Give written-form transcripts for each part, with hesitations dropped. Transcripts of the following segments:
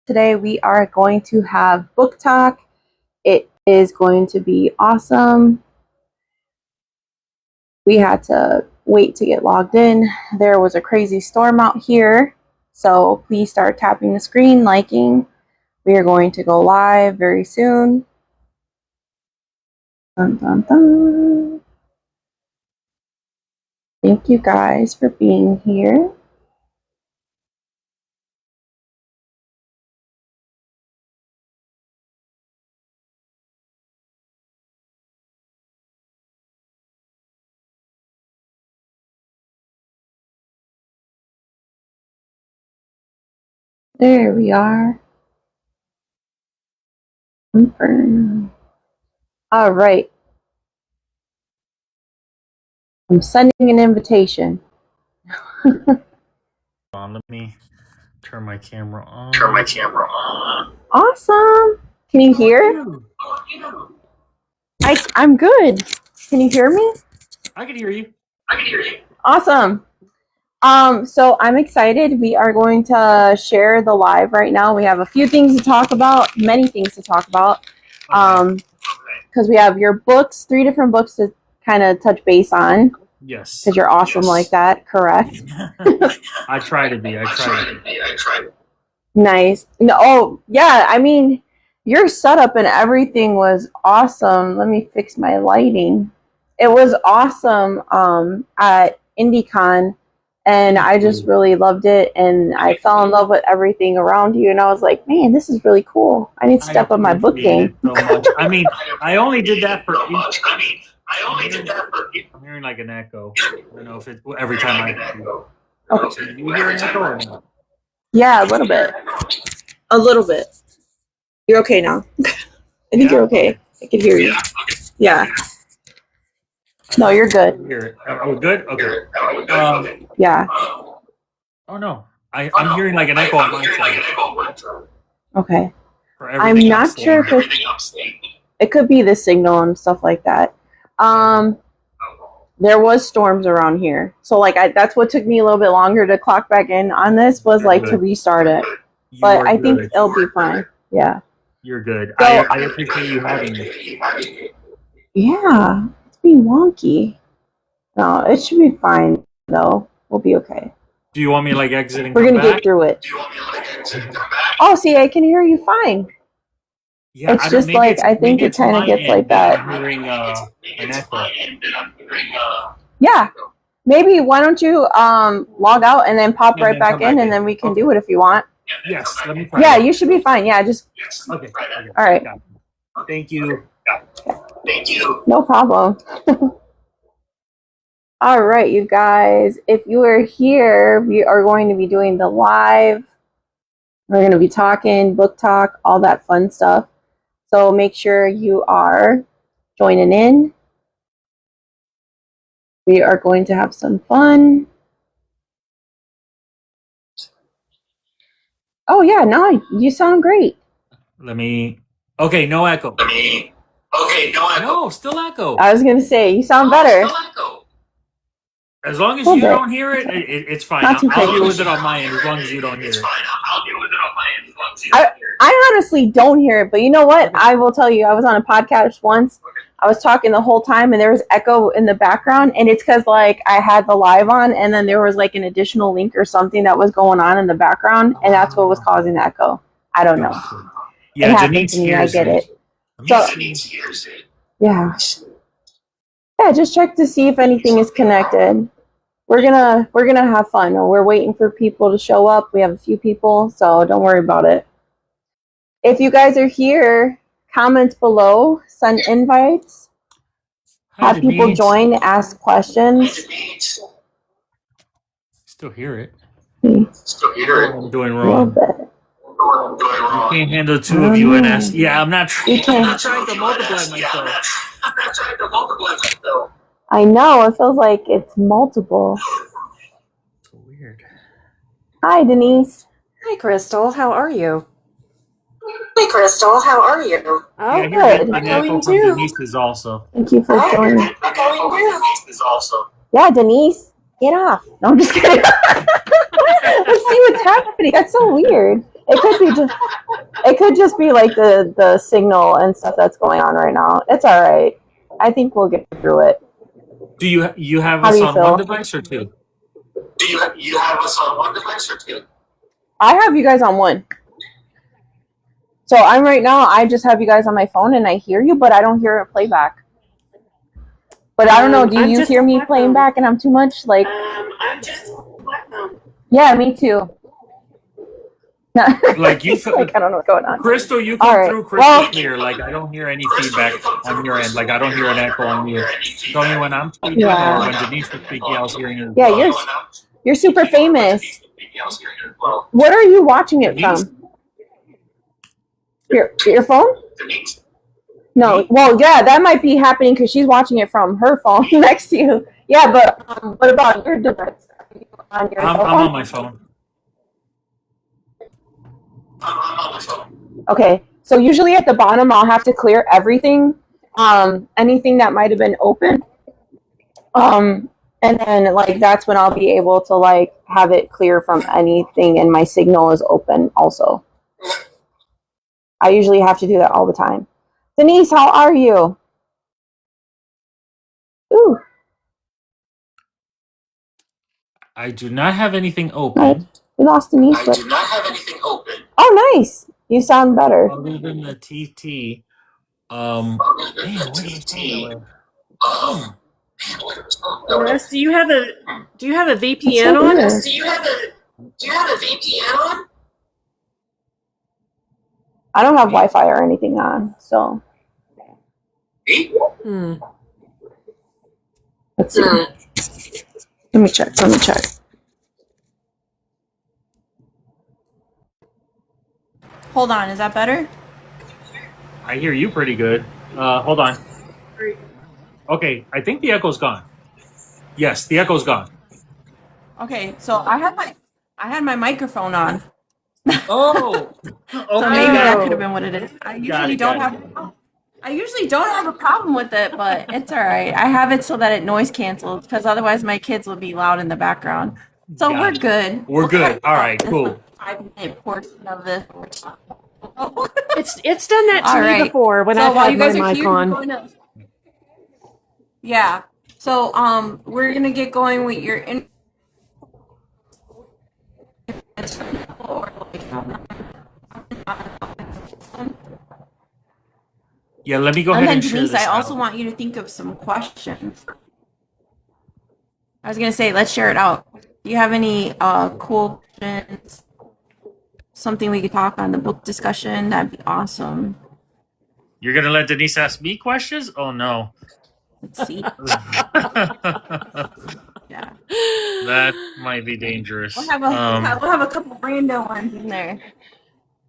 Today we are going to have book talk. It is going to be awesome. We had to wait to get logged in. There was a crazy storm out here, so please start tapping the screen, liking. We are going to go live very soon. Dun, dun, dun. Thank you guys for being here. There we are. Confirm. All right. I'm sending an invitation. Let me turn my camera on. Awesome. Can you hear? I'm good. Can you hear me? I can hear you. Awesome. So I'm excited. We are going to share the live right now. We have a few things to talk about, many things to talk about. Because we have your books, 3 different books to kind of touch base on. Yes. Because you're awesome like that, correct? I try to be. Nice. No, oh, yeah, I mean, your setup and everything was awesome. Let me fix my lighting. It was awesome at IndieCon, and I just really loved it, and I fell in love with everything around you, and I was like, man, this is really cool. I need to step up my book game. So much. I mean, I only did that for I'm hearing like an echo. I don't know if it every time I Okay. You hear an echo or not? Yeah, a little bit. A little bit. You're okay now. I think you're okay. I can hear you. Yeah. No, you're good. We're good? Okay. Yeah. Oh, no. I'm hearing like an echo on my side. Okay. I'm not sure if it could be the signal and stuff like that. There was storms around here. So, like, that's what took me a little bit longer to clock back in on this was, like, to restart it. But I think it'll be fine. Yeah. You're good. So, I appreciate you having me. Yeah. It's being wonky. No, it should be fine, though. We'll be okay. Do you want me, like, exiting? We're going to get through it. Oh, see, I can hear you fine. Yeah, it's just like, I think it kind of gets like that. I'm hearing an echo. Yeah. Maybe, why don't you log out and then pop right back in, and then we can do it if you want. Yes, let me try. Yeah, you should be fine. Yeah, just... Okay. All right. Thank you. No problem. All right, you guys. If you are here, we are going to be doing the live. We're going to be talking, book talk, all that fun stuff. So make sure you are joining in. We are going to have some fun. Oh, yeah, no, you sound great. Okay, no echo. No, still echo. I was going to say, you sound better. As long as you don't hear it, it's fine. I'll deal with it on my end as long as you don't hear it. I honestly don't hear it, but you know what? I will tell you, I was on a podcast once. I was talking the whole time, and there was echo in the background, and it's because, like, I had the live on, and then there was, like, an additional link or something that was going on in the background, and that's what was causing the echo. I don't know. Yeah, it happened to me. I get it. So, yeah. Yeah, just check to see if anything is connected. We're gonna have fun. We're waiting for people to show up. We have a few people, so don't worry about it. If you guys are here, comment below, send invites, have people join, ask questions. Still hear it. I'm doing wrong. You can't handle 2 of you and ask. Yeah, I'm not trying to multiply myself. I know, it feels like it's multiple. So weird. Hi, Denise. Hi, Christal. How are you? Oh, good. Echoing too. Denise also. Thank you for joining. Yeah, Denise, get off. No, I'm just kidding. Let's see what's happening. That's so weird. It could just be like the signal and stuff that's going on right now. It's all right. I think we'll get through it. Do you have How us do you on feel? one device or two? Do you have us on one device or two? I have you guys on one. So I'm right now, I just have you guys on my phone and I hear you, but I don't hear a playback. But I don't know, do you hear me playing back and I'm too much? Like, I'm just on my phone. yeah, me too. Like you, like, I don't know what's going on. Christal, you come through crystal clear. Like I don't hear any feedback on your end. Like I don't hear an echo on you. It's only when I'm speaking or when Denise is speaking, I was hearing it. Yeah, you're super famous. What are you watching it from? Your phone? No. Well, yeah, that might be happening because she's watching it from her phone next to you. Yeah, but what about your device? On your I'm on my phone. Okay, so usually at the bottom, I'll have to clear everything, anything that might have been open, and then like that's when I'll be able to like have it clear from anything, and my signal is open also. I usually have to do that all the time. Denise, how are you? Ooh. I do not have anything open. We lost Denise. I do not have anything open. Oh, nice. You sound better. Other than the TT. Man, what is Wes, do you have a VPN on? Do you have a VPN on? I don't have Wi-Fi or anything on, so. Let's see. Let me check. Hold on, is that better? I hear you pretty good. Hold on. Okay, I think the echo's gone. Yes, the echo's gone. Okay, so I had my microphone on. Oh, okay. So maybe that could have been what it is. I usually don't have a problem with it, but it's all right. I have it so that it noise cancels because otherwise my kids will be loud in the background. So we're good. We're good. All right, cool. 5-minute portion of this. It's done that to me before when I've had my mic on. Yeah. So we're gonna get going with your Yeah, let me go ahead and share Denise, this I also out. want you to think of some questions. I was gonna say, let's share it out. Do you have any cool questions? Something we could talk on the book discussion? That'd be awesome. You're gonna let Denise ask me questions? Oh no. Let's see. Yeah. That might be dangerous. We'll have a couple random ones in there.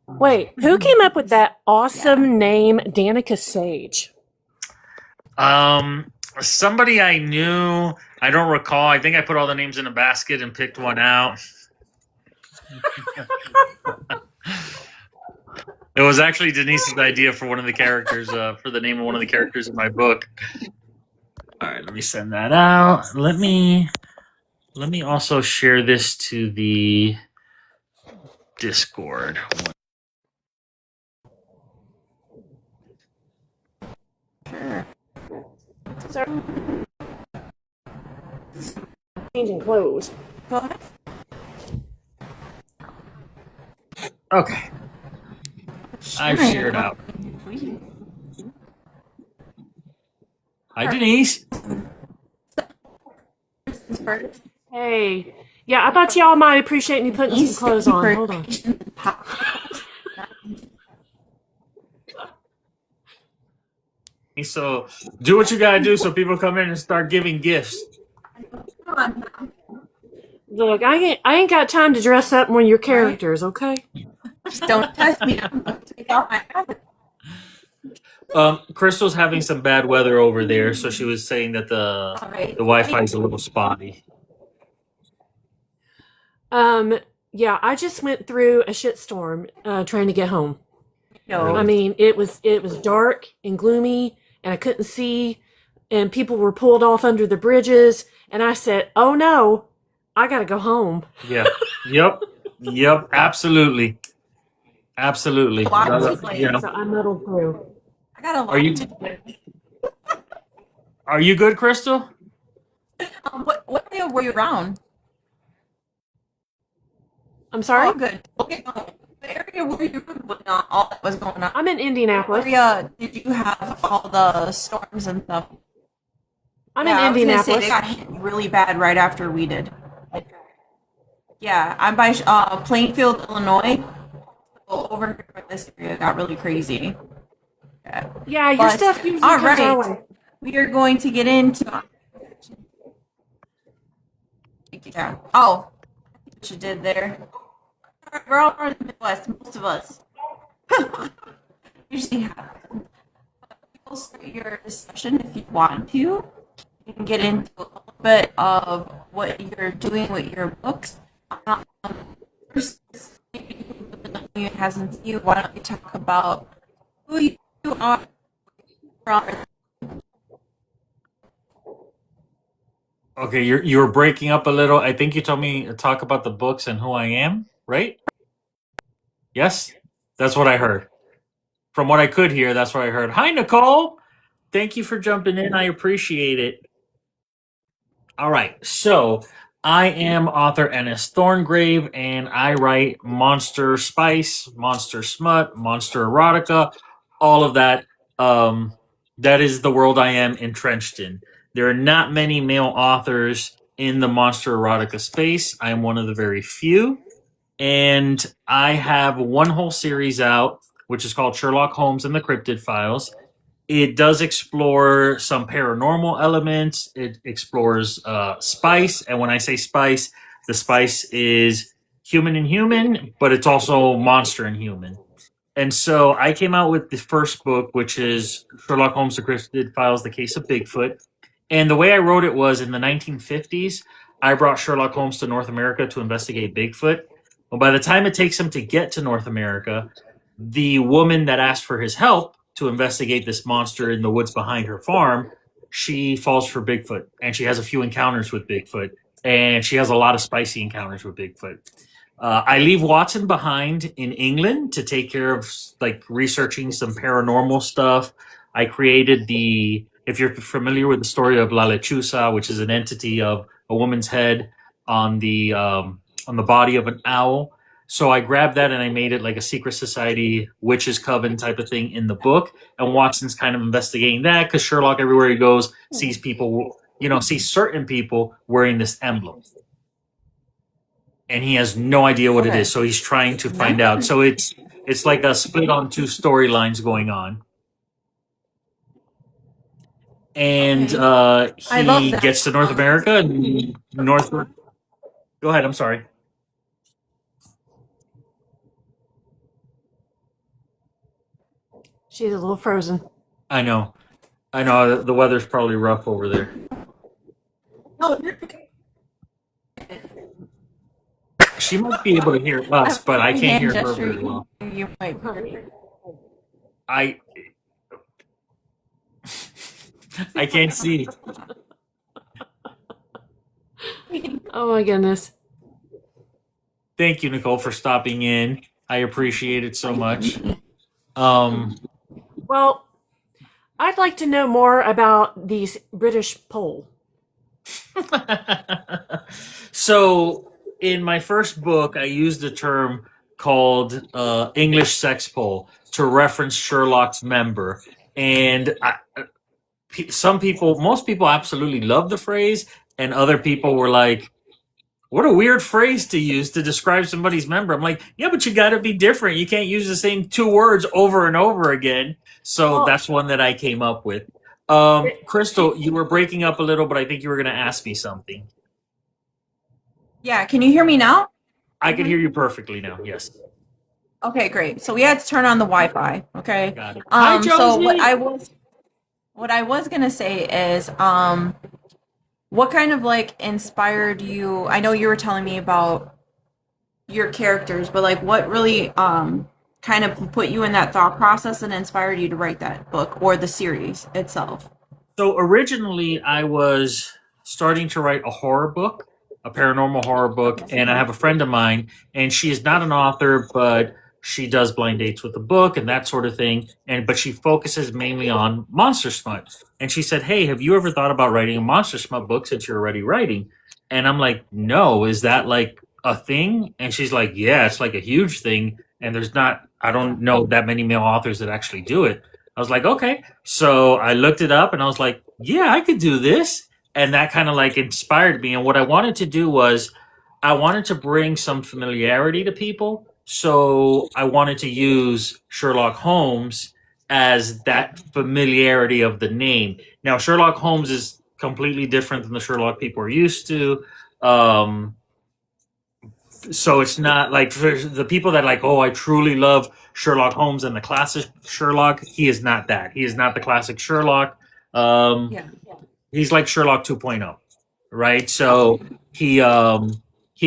Wait, who came up with that awesome name, Danica Sage? Somebody I knew. I don't recall. I think I put all the names in a basket and picked one out. It was actually Denise's idea for one of the characters, for the name of one of the characters in my book. All right, let me send that out. Let me also share this to the Discord. Sure. Changing clothes. Okay. I've shared out. Hi, Denise. Hey. Yeah, I thought y'all might appreciate me putting some clothes on. Hold on. So do what you gotta do so people come in and start giving gifts. Look, I ain't got time to dress up one of your characters, okay? Just don't test me. I'm going to take out my habit. Crystal's having some bad weather over there, so she was saying that the Wi-Fi is a little spotty. Yeah, I just went through a shitstorm trying to get home. No. I mean, it was dark and gloomy, and I couldn't see, and people were pulled off under the bridges, and I said, "Oh no, I gotta go home." Yeah. Yep. Absolutely. Absolutely. So I muddled through. I got a lot Are you- to do. Are you good, Christal? What area were you around? I'm sorry? Oh, good. Okay. What area were you when all that was going on? I'm in What Indianapolis. area did you have all the storms and stuff? I'm Yeah, in Indianapolis. I was gonna say they got hit really bad right after we did. Yeah, I'm by Plainfield, Illinois. So over here in this area got really crazy. Yeah, your But, stuff usually all comes our right. way. We are going to get into. Yeah. Oh, what you did there. We're all from the Midwest, most of us. Usually have. We'll start your discussion if you want to. You can get into a little bit of what you're doing with your books. First, maybe who hasn't seen you, why don't you talk about who you are from? Okay, you were breaking up a little. I think you told me to talk about the books and who I am, right? Yes? That's what I heard. From what I could hear, that's what I heard. Hi, Nicole. Thank you for jumping in. I appreciate it. All right. So I am author Ennis Thorngrave, and I write monster spice, monster smut, monster erotica, all of that. That is the world I am entrenched in. There are not many male authors in the monster erotica space. I am one of the very few. And I have one whole series out, which is called Sherlock Holmes and the Cryptid Files. It does explore some paranormal elements. It explores spice. And when I say spice, the spice is human and human, but it's also monster and human. And so I came out with the first book, which is Sherlock Holmes, The Cryptid Files, The Case of Bigfoot. And the way I wrote it was in the 1950s, I brought Sherlock Holmes to North America to investigate Bigfoot. Well, by the time it takes him to get to North America, the woman that asked for his help to investigate this monster in the woods behind her farm, she falls for Bigfoot, and she has a few encounters with Bigfoot, and she has a lot of spicy encounters with Bigfoot. I leave Watson behind in England to take care of like researching some paranormal stuff. I created if you're familiar with the story of La Lechuza, which is an entity of a woman's head on the body of an owl. So I grabbed that and I made it like a secret society witches coven type of thing in the book. And Watson's kind of investigating that because Sherlock, everywhere he goes, sees people, sees certain people wearing this emblem. And he has no idea what it is. So he's trying to find out. So it's like a split on two storylines going on. And he gets to North America and Go ahead, I'm sorry. She's a little frozen. I know. The weather's probably rough over there. No, you're okay. She might be able to hear us, but I can't hear her very well. You might. I can't see. Oh my goodness. Thank you, Nicole, for stopping in. I appreciate it so much. Well, I'd like to know more about these British pole. So, in my first book, I used a term called English sex pole to reference Sherlock's member. And most people absolutely love the phrase, and other people were like, what a weird phrase to use to describe somebody's member. I'm like, yeah, but you got to be different. You can't use the same two words over and over again. So that's one that I came up with. Christal, you were breaking up a little, but I think you were going to ask me something. Yeah, can you hear me now? I can hear you perfectly now. Yes. Okay, great. So we had to turn on the Wi-Fi. Okay. Got it. So what I was gonna say is, what kind of like inspired you? I know you were telling me about your characters, but like, what really kind of put you in that thought process and inspired you to write that book or the series itself? So originally, I was starting to write a horror book, a paranormal horror book, and I have a friend of mine, and she is not an author, but she does blind dates with the book and that sort of thing. But she focuses mainly on monster smut. And she said, "Hey, have you ever thought about writing a monster smut book since you're already writing?" And I'm like, "No, is that like a thing?" And she's like, "Yeah, it's like a huge thing. And I don't know that many male authors that actually do it." I was like, "Okay." So I looked it up and I was like, "Yeah, I could do this." And that kind of like inspired me. And what I wanted to do was I wanted to bring some familiarity to people. So I wanted to use Sherlock Holmes as that familiarity of the name. Now, Sherlock Holmes is completely different than the Sherlock people are used to. So it's not like for the people that like, oh, I truly love Sherlock Holmes and the classic Sherlock. He is not that. He is not the classic Sherlock. Yeah. He's like Sherlock 2.0, right? So he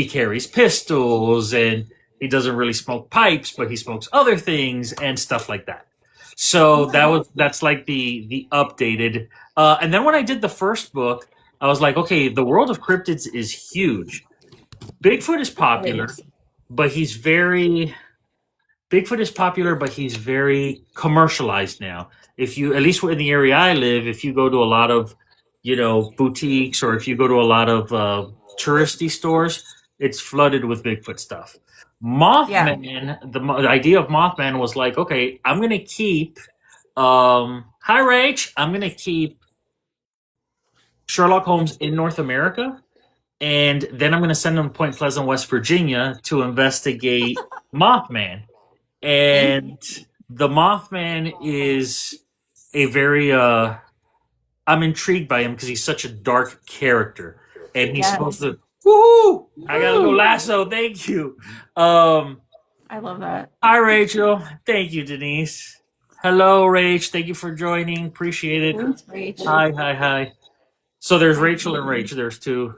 carries pistols and he doesn't really smoke pipes, but he smokes other things and stuff like that. So that's like the updated. And then when I did the first book, I was like, okay, the world of cryptids is huge. Bigfoot is popular, but he's very commercialized now. If you, at least in the area I live, if you go to a lot of, boutiques, or if you go to a lot of touristy stores, it's flooded with Bigfoot stuff. Mothman, the idea of Mothman was like, okay, I'm going to keep, hi Rach, I'm going to keep Sherlock Holmes in North America. And then I'm going to send them to Point Pleasant, West Virginia to investigate Mothman. And the Mothman is a very, I'm intrigued by him because he's such a dark character. And he's supposed to, woohoo! I got a little lasso, thank you. I love that. Hi, Rachel. Thank you, Denise. Hello, Rach. Thank you for joining. Appreciate it. Thanks, Rach. Hi. So there's Rachel and Rach. There's two.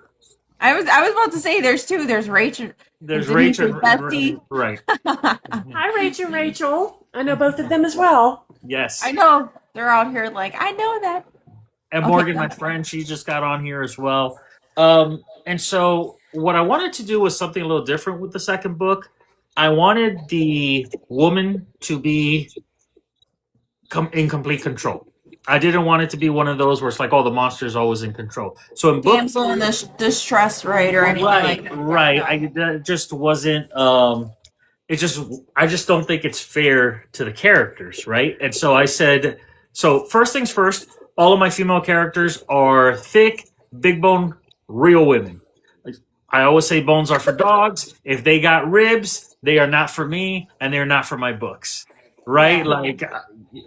I was about to say there's two. There's Rachel. There's Denise Rachel. and Bestie. Right. Hi, Rachel. Rachel. I know both of them as well. Yes. I know. They're out here like, I know that. And Morgan, my friend, she just got on here as well. And so what I wanted to do was something a little different with the second book. I wanted the woman to be in complete control. I didn't want it to be one of those where it's like, oh, the monster's always in control. So in book Damsel in distress, right, or anything like that. Right. I just wasn't. I just don't think it's fair to the characters, right? And so I said, so first things first, all of my female characters are thick, big bone, real women. I always say bones are for dogs. If they got ribs, they are not for me, and they're not for my books, right? Like,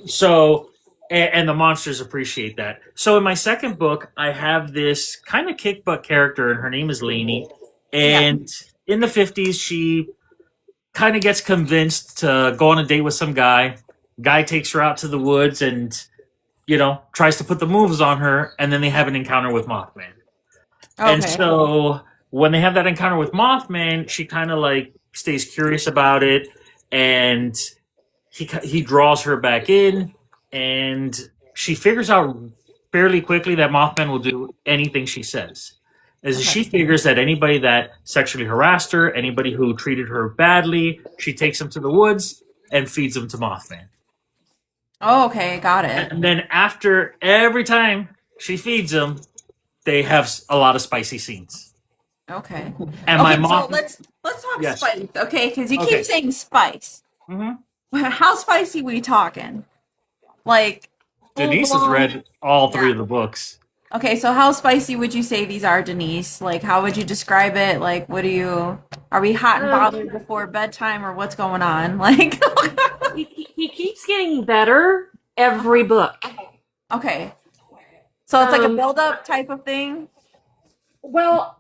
so, and the monsters appreciate that. So in my second book, I have this kind of kick butt character, and her name is Lainey. And in the 50s, she kind of gets convinced to go on a date with some guy. Guy takes her out to the woods and, tries to put the moves on her, and then they have an encounter with Mothman. Okay. And so when they have that encounter with Mothman, she kind of like stays curious about it, and he draws her back in, and she figures out fairly quickly that Mothman will do anything she says. She figures that anybody that sexually harassed her, anybody who treated her badly, she takes them to the woods and feeds them to Mothman. Oh, okay, got it. And then after every time she feeds them, they have a lot of spicy scenes. Okay. And my So mom. let's talk spice, okay? Because you keep saying spice. Mm-hmm. How spicy we talking? Like Denise has read all three of the books. Okay, so how spicy would you say these are, Denise? Like, how would you describe it? Like, are we hot and bothered before bedtime, or what's going on? Like, he keeps getting better every book. Okay. So it's like a build-up type of thing? Well,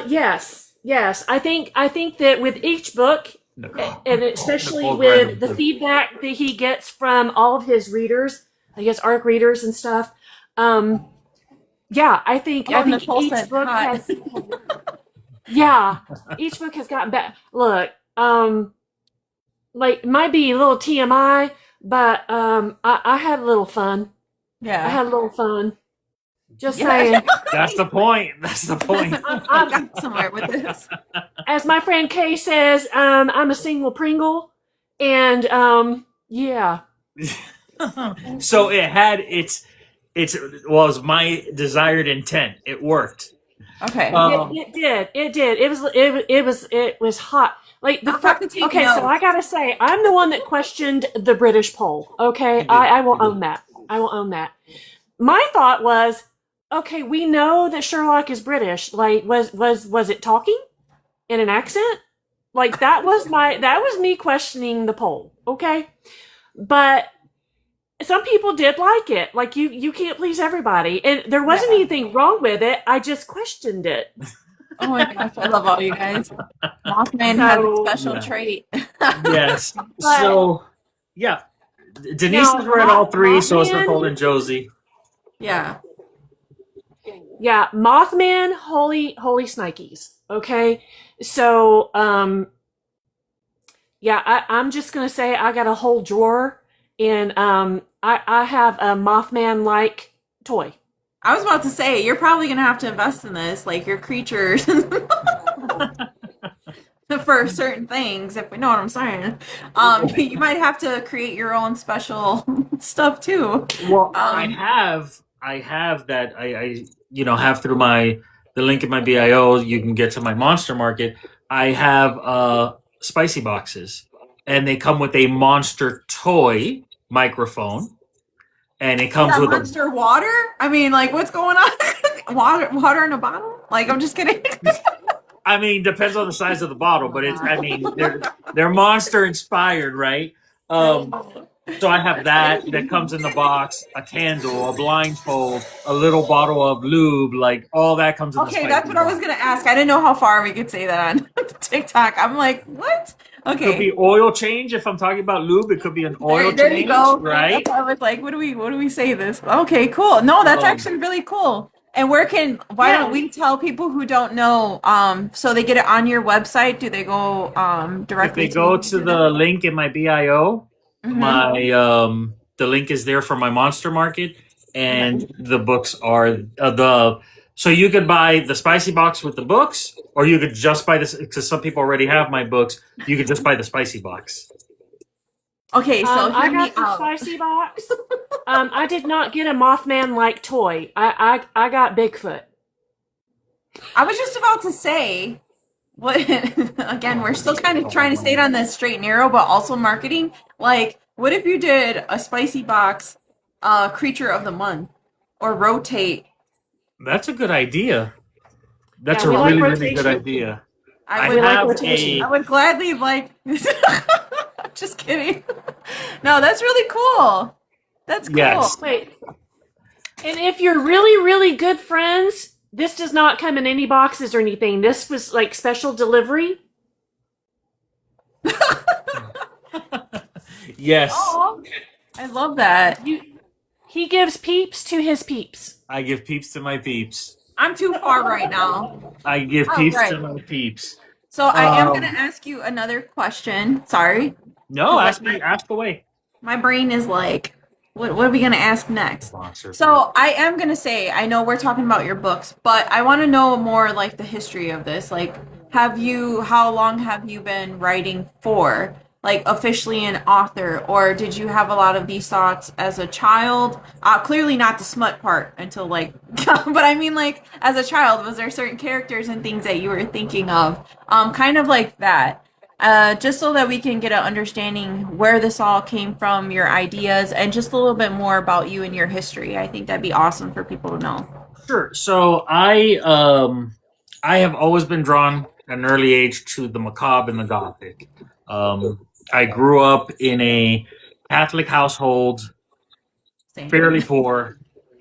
yes. I think that with each book, and especially with the feedback that he gets from all of his readers, I guess ARC readers and stuff, I think each book has each book has gotten better. Look, like it might be a little TMI, but I had a little fun. Yeah. I had a little fun. Just saying. That's the point. That's the point. I got somewhere with this. As my friend Kay says, I'm a single Pringle, and yeah. So it had its was my desired intent. It worked. Okay. It did. It was hot. Like the okay, so I gotta say, I'm the one that questioned the British poll. Okay, I will own that. I will own that. My thought was, okay, we know that Sherlock is British. Like, was it talking in an accent? Like that was me questioning the poll. Okay, but some people did like it. Like you can't please everybody, and there wasn't anything wrong with it. I just questioned it. Oh my gosh, I love all you guys. Mothman has a special trait. Yes. So, yeah. Denise has read all three, so has Nicole and Josie. Yeah. Yeah, Mothman, holy Snikes. Okay, so yeah, I'm just gonna say I got a whole drawer, and I have a Mothman-like toy. I was about to say, you're probably going to have to invest in this, like your creatures for certain things, if we know what I'm saying. You might have to create your own special stuff too. Well, I have that I have through the link in my bio, you can get to my Monster Market. I have spicy boxes, and they come with a monster toy microphone. And it comes with monster water? I mean, like, what's going on? water in a bottle? Like, I'm just kidding. I mean, depends on the size of the bottle, but they're monster inspired, right? So I have that comes in the box, a candle, a blindfold, a little bottle of lube, like all that comes in the Okay, that's what I was gonna ask. I didn't know how far we could say that on TikTok. I'm like, what? Okay. It could be oil change if I'm talking about lube. It could be an oil there change, you go. right? I was like, what do we say this? Okay, cool. No, that's actually really cool. And why don't we tell people who don't know, so they get it on your website? Do they go directly? If they go to the link in my bio, the link is there for my Monster Market, and the books are so you could buy the spicy box with the books, or you could just buy this, because some people already have my books. You could just buy the spicy box. Okay, so I got the spicy box. I did not get a Mothman-like toy. I got Bigfoot. I was just about to say, what again, we're still kind of trying to stay on this straight and narrow, but also marketing. Like, what if you did a spicy box creature of the month, or rotate? That's a good idea. That's Yeah, a we really, like really good idea. I would gladly like. Just kidding. No, that's really cool. That's cool. Yes. Wait. And if you're really, really good friends, this does not come in any boxes or anything. This was like special delivery. Yes. Oh, I love that. He gives peeps to his peeps. I give peeps to my peeps. I'm too far right now. I give peeps to my peeps. So I am going to ask you another question. Sorry. No, ask away. My brain is like, what are we going to ask next? So I am going to say, I know we're talking about your books, but I want to know more like the history of this. Like, how long have you been writing for? Like, officially an author, or did you have a lot of these thoughts as a child? Clearly not the smut part until like, but I mean, like, as a child, was there certain characters and things that you were thinking of? Kind of like that. Just so that we can get an understanding where this all came from, your ideas, and just a little bit more about you and your history. I think that'd be awesome for people to know. Sure. So I have always been drawn at an early age to the macabre and the gothic. I grew up in a Catholic household, fairly poor,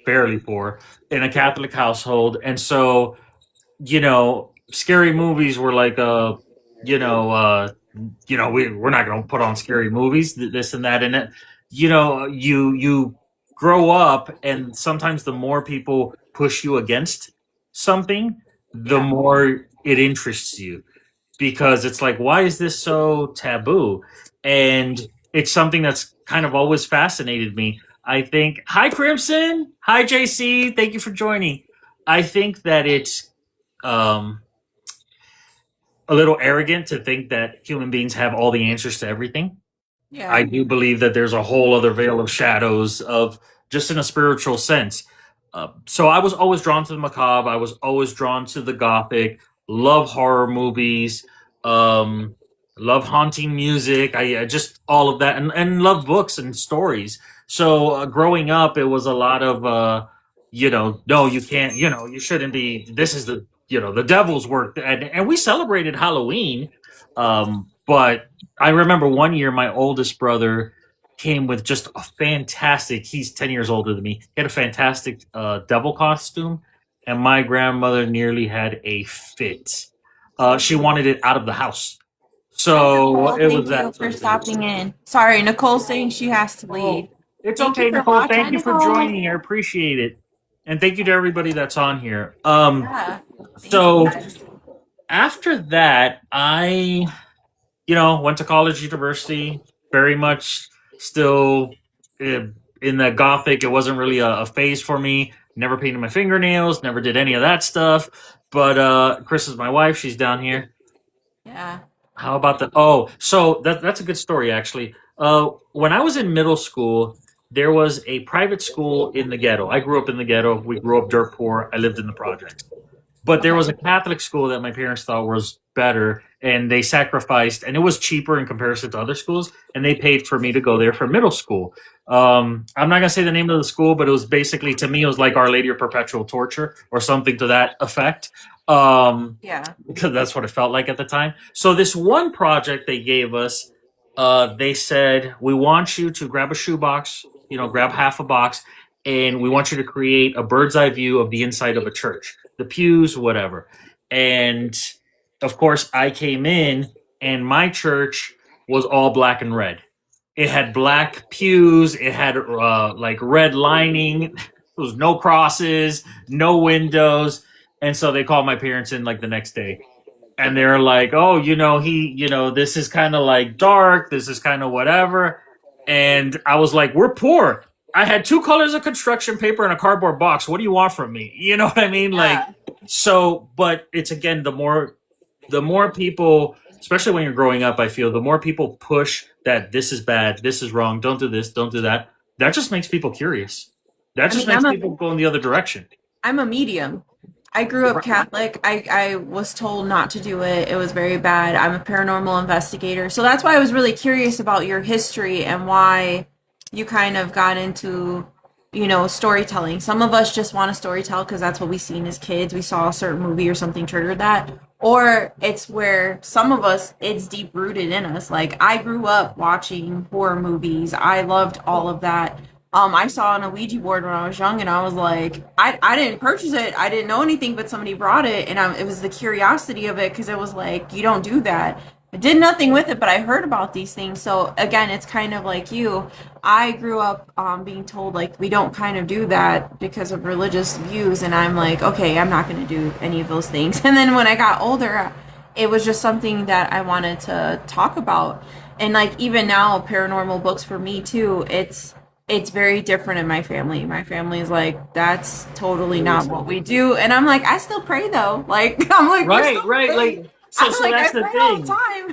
in a Catholic household. And so, scary movies were like, we're not going to put on scary movies, this and that in it. You grow up, and sometimes the more people push you against something, the more it interests you. Because it's like, why is this so taboo? And it's something that's kind of always fascinated me. I think. Hi, Crimson. Hi, JC. Thank you for joining. I think that it's um, a little arrogant to think that human beings have all the answers to everything. Yeah. I do believe that there's a whole other veil of shadows of just in a spiritual sense. So I was always drawn to the macabre. I was always drawn to the gothic. Love horror movies. Um, love haunting music. I just all of that, and love books and stories. So growing up, it was a lot of no, you can't. You shouldn't be. This is the devil's work, and we celebrated Halloween. But I remember one year my oldest brother came with just a fantastic, he's 10 years older than me. He had a fantastic devil costume, and my grandmother nearly had a fit. She wanted it out of the house. So Nicole, it was thank that. you for stopping in. Sorry, Nicole's saying she has to leave. It's Thank okay, you for Nicole. watching, Thank you for Nicole. joining. I appreciate it. And thank you to everybody that's on here. Yeah. Thank So you, guys. after that, I went to college, university, very much still in the gothic. It wasn't really a phase for me. Never painted my fingernails, never did any of that stuff. But Chris is my wife. She's down here. Yeah. How about the? Oh, so that's a good story, actually. When I was in middle school, there was a private school in the ghetto. I grew up in the ghetto. We grew up dirt poor. I lived in the projects. But there was a Catholic school that my parents thought was better, and they sacrificed, and it was cheaper in comparison to other schools, and they paid for me to go there for middle school. I'm not gonna say the name of the school, but it was basically, to me, it was like Our Lady of Perpetual Torture or something to that effect. Yeah. Because that's what it felt like at the time. So this one project they gave us, they said, we want you to grab a shoebox, grab half a box, and we want you to create a bird's eye view of the inside of a church, the pews, whatever. And of course, I came in, and my church was all black and red. It had black pews. It had like red lining. There was no crosses, no windows. And so they called my parents in like the next day. And they're like, oh, this is kind of like dark. This is kind of whatever. And I was like, we're poor. I had 2 colors of construction paper and a cardboard box. What do you want from me? You know what I mean? Yeah. But it's, again, the more people, especially when you're growing up, I feel the more people push that this is bad, this is wrong, don't do this, don't do that. That just makes people curious. That just makes people go in the other direction. I'm a medium. I grew up Catholic. I was told not to do it. It was very bad. I'm a paranormal investigator. So that's why I was really curious about your history and why you kind of got into, storytelling. Some of us just want to storytell because that's what we seen as kids. We saw a certain movie or something triggered that. Or it's where some of us, it's deep rooted in us. Like I grew up watching horror movies. I loved all of that. I saw on a Ouija board when I was young, and I was like, I didn't purchase it. I didn't know anything, but somebody brought it, and it was the curiosity of it because it was like, you don't do that. I did nothing with it, but I heard about these things. So again, it's kind of like you. I grew up being told like we don't kind of do that because of religious views, and I'm like, okay, I'm not going to do any of those things. And then when I got older, it was just something that I wanted to talk about, and like even now, paranormal books for me too. It's very different in my family. My family is like, that's totally not what we do. And I'm like, I still pray though. Like, I'm like, right. Like, so like, that's I the pray all thing.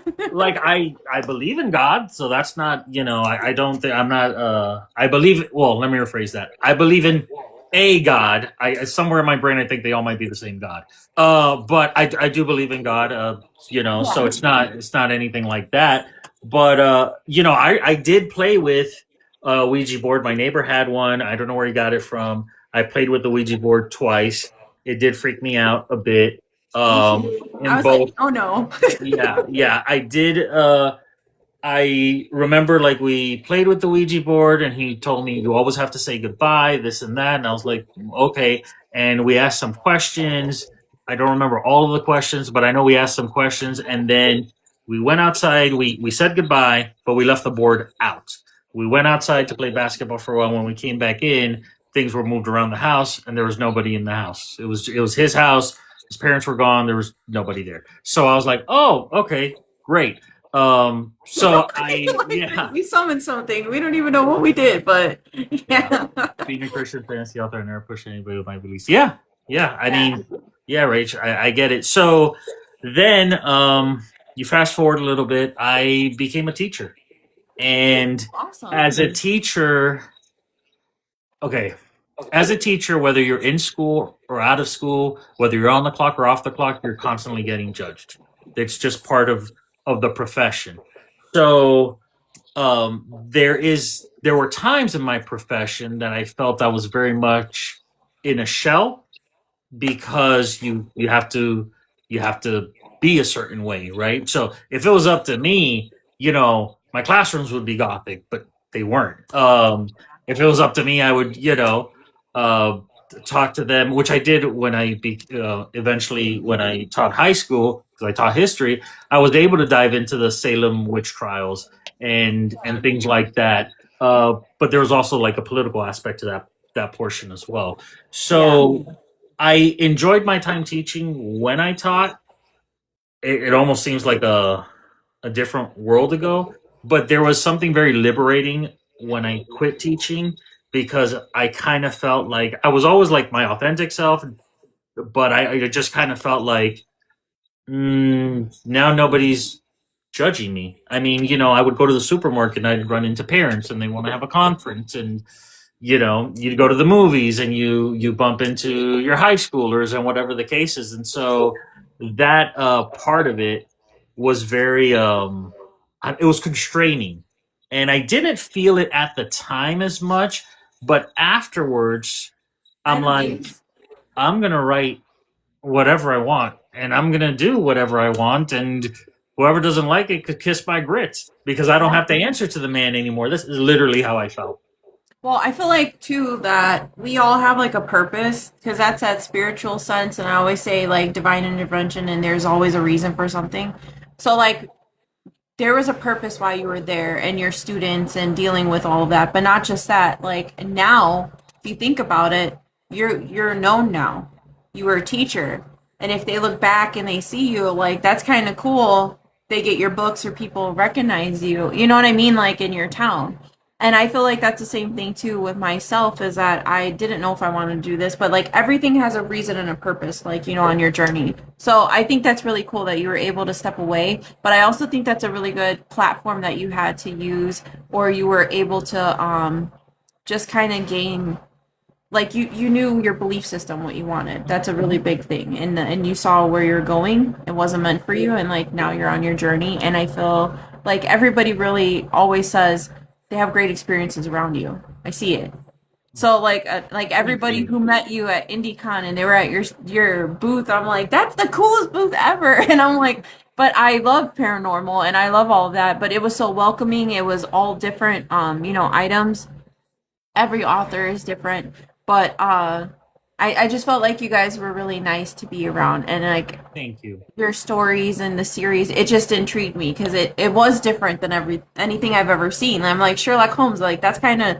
the time. Like, I believe in God, so that's not, I don't think, I'm not, I believe, well, let me rephrase that. I believe in a God. Somewhere in my brain, I think they all might be the same God. But I do believe in God, so it's not anything like that. But, I did play with Ouija board. My neighbor had one. I don't know where he got it from. I played with the Ouija board twice. It did freak me out a bit. I was like, oh no. yeah, I did. I remember like we played with the Ouija board, and he told me you always have to say goodbye, this and that. And I was like, okay. And we asked some questions. I don't remember all of the questions, but I know we asked some questions, and then we went outside. We said goodbye, but we left the board out. We went outside to play basketball for a while. When we came back in, things were moved around the house, and there was nobody in the house. It was his house. His parents were gone. There was nobody there. So I was like, oh, okay, great. So I Like, we summoned something. We don't even know what we did, but yeah. being a Christian fantasy author, I never push anybody with my beliefs. Yeah. I mean, yeah, Rach, I get it. So then, you fast forward a little bit. I became a teacher, and Awesome. as a teacher, okay, as a teacher, whether you're in school or out of school, whether you're on the clock or off the clock, you're constantly getting judged. It's just part of the profession. So there were times in my profession that I felt I was very much in a shell because you have to be a certain way, right? So if it was up to me, my classrooms would be gothic, but they weren't. If it was up to me, I would uh, talk to them, which I did when eventually when I taught high school, because I taught history. I was able to dive into the Salem witch trials and things like that. But there was also like a political aspect to that portion as well. So I enjoyed my time teaching when I taught. It almost seems like a different world ago, but there was something very liberating when I quit teaching because I kind of felt like I was always like my authentic self, but I just kind of felt like now nobody's judging me. I mean, I would go to the supermarket and I'd run into parents and they want to have a conference, and you go to the movies and you bump into your high schoolers and whatever the case is. And so that part of it was very it was constraining, and I didn't feel it at the time as much, but afterwards I'm like, I'm gonna write whatever I want and I'm gonna do whatever I want, and whoever doesn't like it could kiss my grits because I don't have to answer to the man anymore. This is literally how I felt. Well, I feel like too that we all have like a purpose, because that's that spiritual sense, and I always say like divine intervention, and there's always a reason for something. So like there was a purpose why you were there and your students and dealing with all of that, but not just that. Like now, if you think about it, you're known now. You were a teacher, and if they look back and they see you, like that's kind of cool. They get your books or people recognize you. You know what I mean? Like in your town. And I feel like that's the same thing too with myself, is that I didn't know if I wanted to do this, but like everything has a reason and a purpose, like, on your journey. So I think that's really cool that you were able to step away. But I also think that's a really good platform that you had to use, or you were able to just kind of gain, like you knew your belief system, what you wanted. That's a really big thing. And you saw where you're going. It wasn't meant for you. And like now you're on your journey. And I feel like everybody really always says they have great experiences around you. I see it. So like everybody who met you at IndieCon and they were at your booth, I'm like, that's the coolest booth ever. And I'm like, but I love paranormal and I love all of that. But it was so welcoming. It was all different, items. Every author is different, but I just felt like you guys were really nice to be around, and like Thank you. your stories and the series, it just intrigued me because it was different than anything I've ever seen. I'm like Sherlock Holmes, like that's kind of,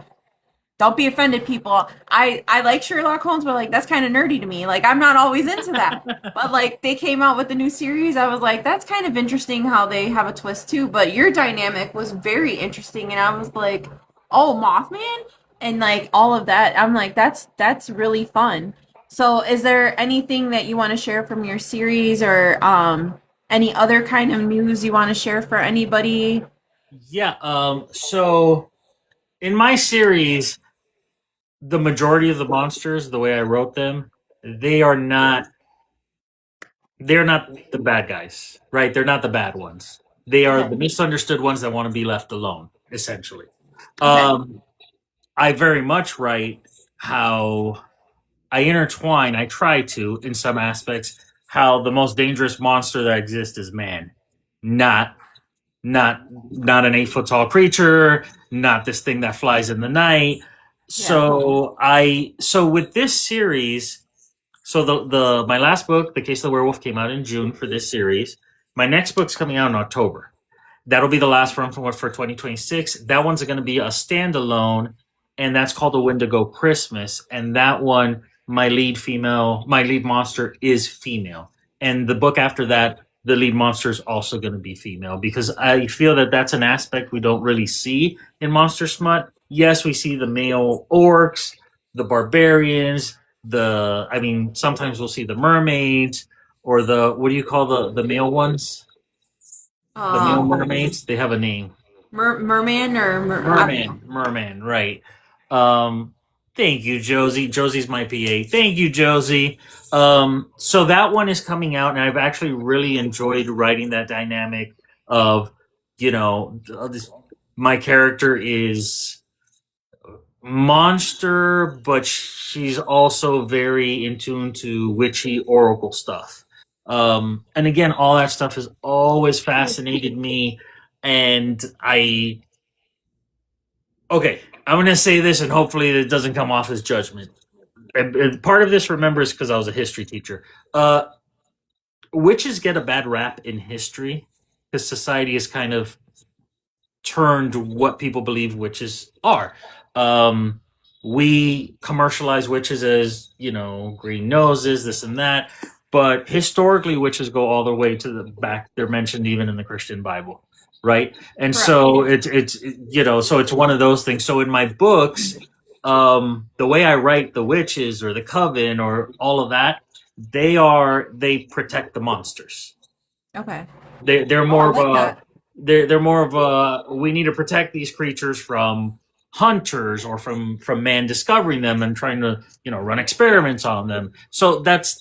don't be offended, people. I like Sherlock Holmes, but like that's kind of nerdy to me. Like I'm not always into that. But like they came out with the new series, I was like, that's kind of interesting how they have a twist too. But your dynamic was very interesting, and I was like, oh, Mothman, and like all of that. I'm like, that's really fun. So is there anything that you want to share from your series, or any other kind of news you want to share for anybody? Yeah. So in my series, the majority of the monsters, the way I wrote them, they're not the bad guys, right? They're not the bad ones. They are the misunderstood ones that want to be left alone, essentially. I very much write how I intertwine, I try to, in some aspects, how the most dangerous monster that exists is man. Not not an 8 foot tall creature, not this thing that flies in the night. So with this series, so the my last book, The Case of the Werewolf, came out in June for this series. My next book's coming out in October. That'll be the last one for 2026. That one's going to be a standalone, and that's called A Wendigo Christmas. And that one, my lead monster is female. And the book after that, the lead monster is also going to be female, because I feel that that's an aspect we don't really see in monster smut. Yes, we see the male orcs, the barbarians, sometimes we'll see the mermaids, or what do you call the male ones? The male mermaids, they have a name. Merman or Merman, right. Thank you, Josie. Josie's my PA. Thank you, Josie. So that one is coming out, and I've actually really enjoyed writing that dynamic of, my character is monster, but she's also very in tune to witchy oracle stuff. And again, all that stuff has always fascinated me, and I'm going to say this, and hopefully it doesn't come off as judgment. And part of this, remember, is because I was a history teacher. Witches get a bad rap in history because society has kind of turned what people believe witches are. We commercialize witches as, green noses, this and that. But historically, witches go all the way to the back. They're mentioned even in the Christian Bible. Right. And Correct. So so it's one of those things. So in my books, the way I write the witches or the coven or all of that, they protect the monsters. Okay. They're more they're more of a, we need to protect these creatures from hunters or from man discovering them and trying to, run experiments on them. So that's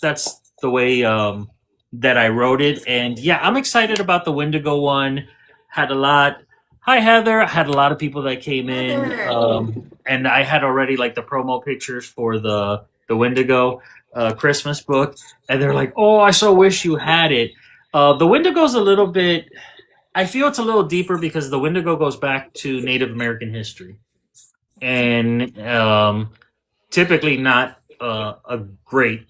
the way that I wrote it. And yeah, I'm excited about the Wendigo one. Hi, Heather. I had a lot of people that came in, and I had already the promo pictures for the Wendigo Christmas book, and they're like, "Oh, I so wish you had it." The Wendigo's a little bit. I feel it's a little deeper because the Wendigo goes back to Native American history, and typically not a great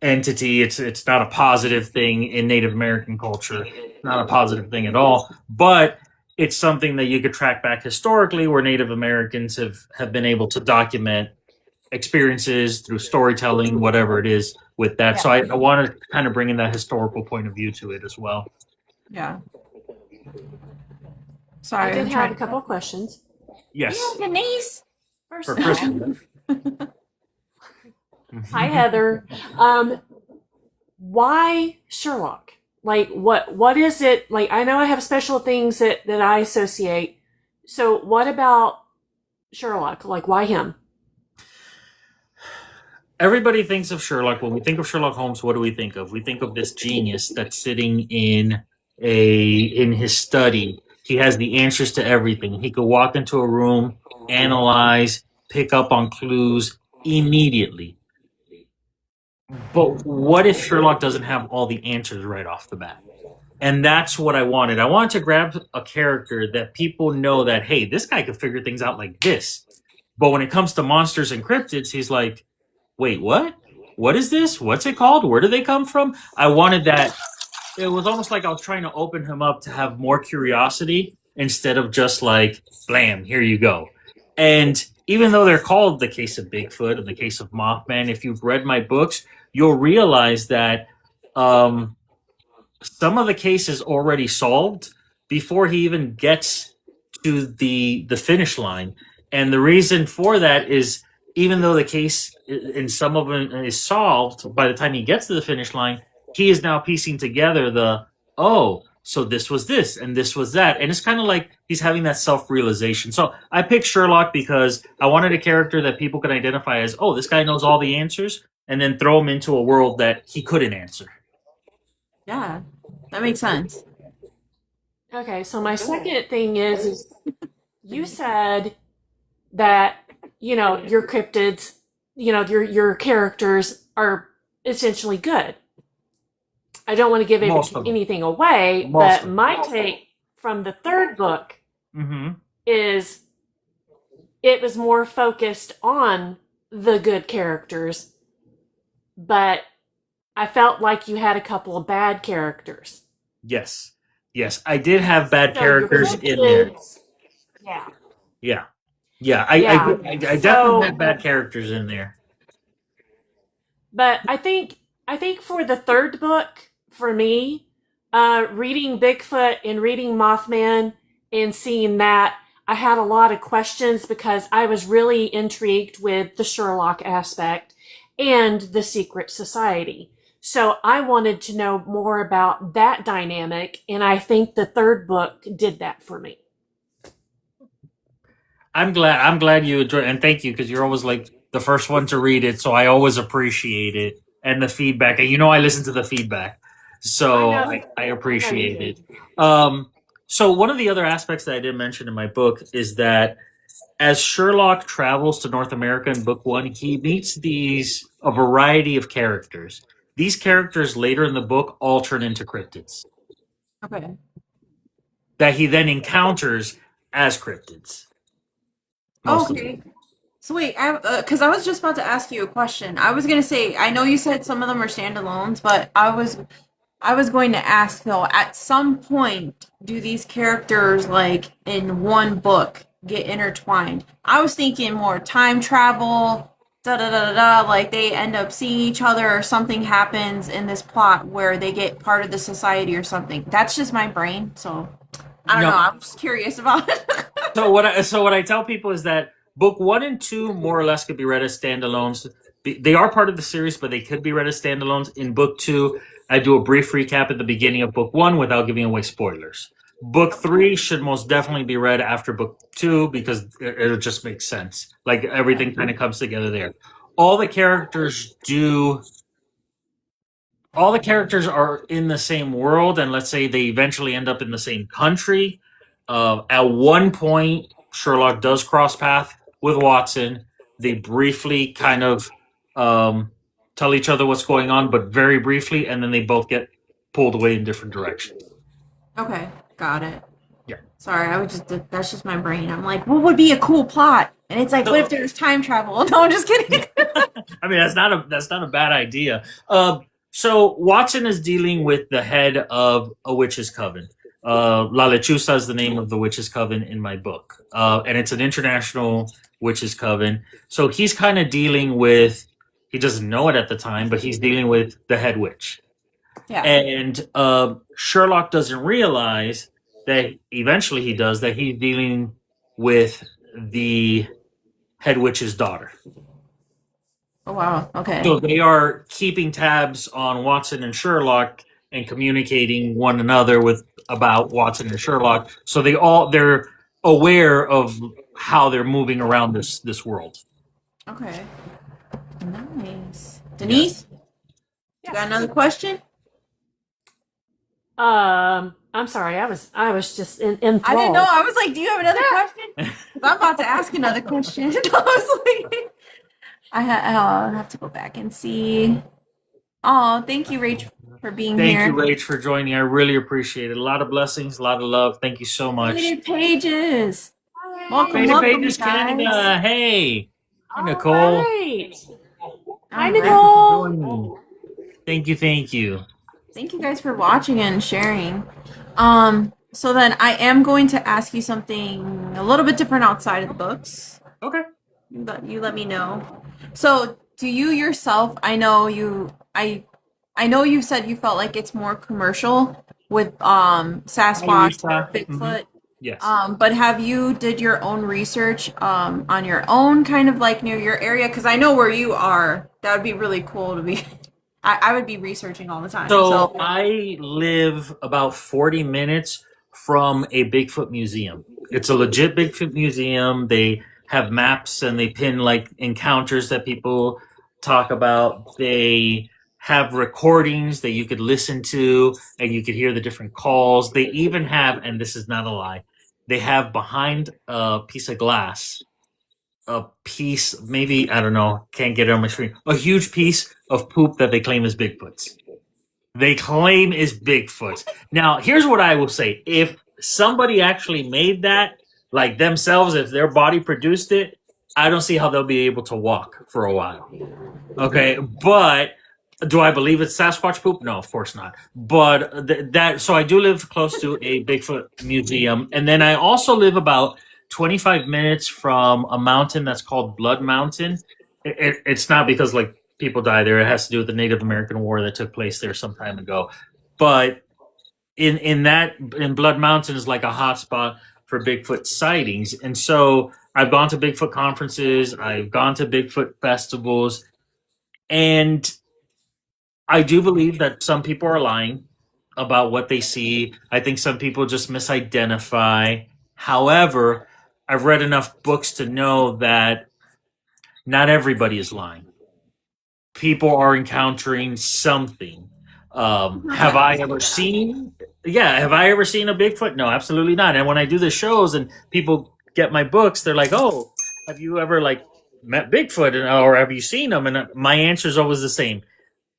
entity. It's not a positive thing in Native American culture. Not a positive thing at all, but it's something that you could track back historically, where Native Americans have been able to document experiences through storytelling, whatever it is with that. Yeah. So I want to kind of bring in that historical point of view to it as well. Yeah. Sorry, I did have a couple of questions. Yes. Yeah, Denise. For Christmas. Hi, Heather. Why Sherlock? What is it? I know I have special things that I associate. So what about Sherlock? Why him? Everybody thinks of Sherlock. When we think of Sherlock Holmes, what do we think of? We think of this genius that's sitting in his study. He has the answers to everything. He could walk into a room, analyze, pick up on clues immediately. But what if Sherlock doesn't have all the answers right off the bat? And that's what I wanted. I wanted to grab a character that people know that, hey, this guy could figure things out like this. But when it comes to monsters and cryptids, he's like, wait, what? What is this? What's it called? Where do they come from? I wanted that. It was almost like I was trying to open him up to have more curiosity instead of just blam, here you go. And even though they're called The Case of Bigfoot and The Case of Mothman, if you've read my books, you'll realize that some of the cases already solved before he even gets to the finish line. And the reason for that is, even though the case in some of them is solved, by the time he gets to the finish line, he is now piecing together so this was this and this was that. And it's kind of like he's having that self-realization. So I picked Sherlock because I wanted a character that people could identify as, oh, this guy knows all the answers, and then throw him into a world that he couldn't answer. Yeah, that makes sense. Okay, so my second thing is you said that, your cryptids, your characters are essentially good. I don't want to give anything away, but my take from the third book is it was more focused on the good characters, but I felt like you had a couple of bad characters. Yes, I did have bad characters in there. Yeah. I definitely had bad characters in there. But I think I think for the third book, for me, reading Bigfoot and reading Mothman and seeing that, I had a lot of questions because I was really intrigued with the Sherlock aspect and the secret society. So I wanted to know more about that dynamic, and I think the third book did that for me. I'm glad you enjoyed, and thank you, because you're always like the first one to read it, so I always appreciate it and the feedback. And I listen to the feedback, so I appreciate it. So one of the other aspects that I didn't mention in my book is that as Sherlock travels to North America in book 1, he meets a variety of characters. These characters later in the book all turn into cryptids. Okay. That he then encounters as cryptids. Okay. So wait, because I was just about to ask you a question. I was gonna say, I know you said some of them are standalones, but I was going to ask though, at some point, do these characters like in one book get intertwined? I was thinking more time travel, da da da da da, like they end up seeing each other or something happens in this plot where they get part of the society or something. That's just my brain, so I don't know. I'm just curious about it. So what I tell people is that book 1 and 2 more or less could be read as standalones. They are part of the series, but they could be read as standalones. In book 2, I do a brief recap at the beginning of book 1 without giving away spoilers. Book 3 should most definitely be read after book 2 because it just makes sense. Like everything kind of comes together there. All the characters are in the same world, and let's say they eventually end up in the same country. At one point, Sherlock does cross path with Watson. They briefly kind of tell each other what's going on, but very briefly, and then they both get pulled away in different directions. Okay, got it. Yeah. Sorry, that's just my brain. I'm like, what would be a cool plot? And it's like, what if there's time travel? No, I'm just kidding. I mean, that's not a bad idea. So Watson is dealing with the head of a witch's coven. La Lechuza is the name of the witch's coven in my book. And it's an international witch's coven. So he's kind of dealing with, he doesn't know it at the time, but he's dealing with the head witch. Yeah. And Sherlock doesn't realize that eventually he does, that he's dealing with the head witch's daughter. Oh, wow. Okay. So they are keeping tabs on Watson and Sherlock and communicating one another about Watson and Sherlock. So they're aware of how they're moving around this world. Okay. Nice. Denise? You got another question? I'm sorry. I was just in I didn't know. I was like, do you have another question? I'm about to ask another question. I was like, I'll have to go back and see. Oh, thank you, Rach, for being here. Thank you, Rach, for joining. I really appreciate it. A lot of blessings, a lot of love. Thank you so much. Faded Pages. Welcome, Faded welcome, Pages, guys. Canada. Hey. Hi, Nicole. Right. Hi, All Nicole. Thank you. Thank you guys for watching and sharing. So then I am going to ask you something a little bit different outside of the books. Okay. You let me know. So, do you yourself? I know you said you felt like it's more commercial with Sasquatch, Bigfoot. Mm-hmm. Yes. But did your own research on your own, kind of like near your area? Because I know where you are. That would be really cool to be. I would be researching all the time. So I live about 40 minutes from a Bigfoot museum. It's a legit Bigfoot museum. They have maps and they pin like encounters that people talk about. They have recordings that you could listen to and you could hear the different calls. They even have, and this is not a lie, they have behind a piece of glass, a piece, maybe, I don't know, can't get it on my screen, a huge piece of poop that they claim is Bigfoot's. They claim is Bigfoot. Now, here's what I will say. If somebody actually made that, like themselves, if their body produced it, I don't see how they'll be able to walk for a while. Okay, but do I believe it's Sasquatch poop? No, of course not. But so I do live close to a Bigfoot museum, and then I also live about 25 minutes from a mountain that's called Blood Mountain. It's not because like people die there. It has to do with the Native American War that took place there some time ago. But in Blood Mountain is like a hotspot for Bigfoot sightings, and so I've gone to Bigfoot conferences, I've gone to Bigfoot festivals, and I do believe that some people are lying about what they see. I think some people just misidentify. However, I've read enough books to know that not everybody is lying. People are encountering something. Have I ever seen? Yeah, have I ever seen a Bigfoot? No, absolutely not. And when I do the shows and people get my books, they're like, "Oh, have you ever like met Bigfoot, or have you seen him?" And my answer is always the same.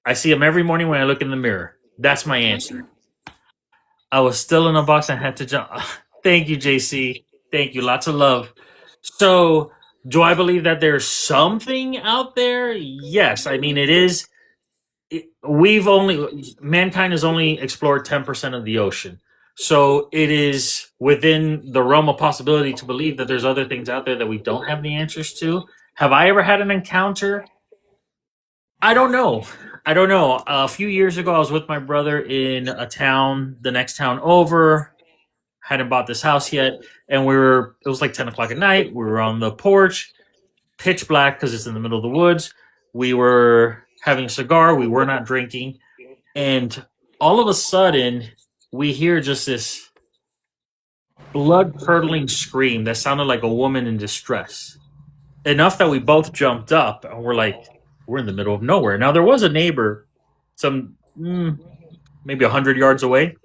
I see him every morning when I look in the mirror. That's my answer. I was still in a box. I had to jump. Thank you, JC. Thank you. Lots of love. So, do I believe that there's something out there? Yes. I mean, it is. Mankind has only explored 10% of the ocean. So, it is within the realm of possibility to believe that there's other things out there that we don't have the answers to. Have I ever had an encounter? I don't know. A few years ago, I was with my brother in a town, the next town over. Hadn't bought this house yet, and it was like 10 o'clock at night. We were on the porch, pitch black because it's in the middle of the woods. We were having a cigar. We were not drinking. And all of a sudden, we hear just this blood-curdling scream that sounded like a woman in distress. Enough that we both jumped up, and we're like, we're in the middle of nowhere. Now, there was a neighbor maybe 100 yards away.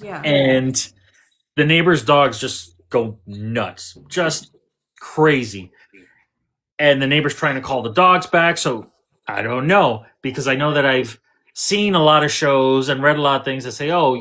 Yeah. And the neighbor's dogs just go nuts, just crazy. And the neighbor's trying to call the dogs back. So I don't know, because I know that I've seen a lot of shows and read a lot of things that say, oh,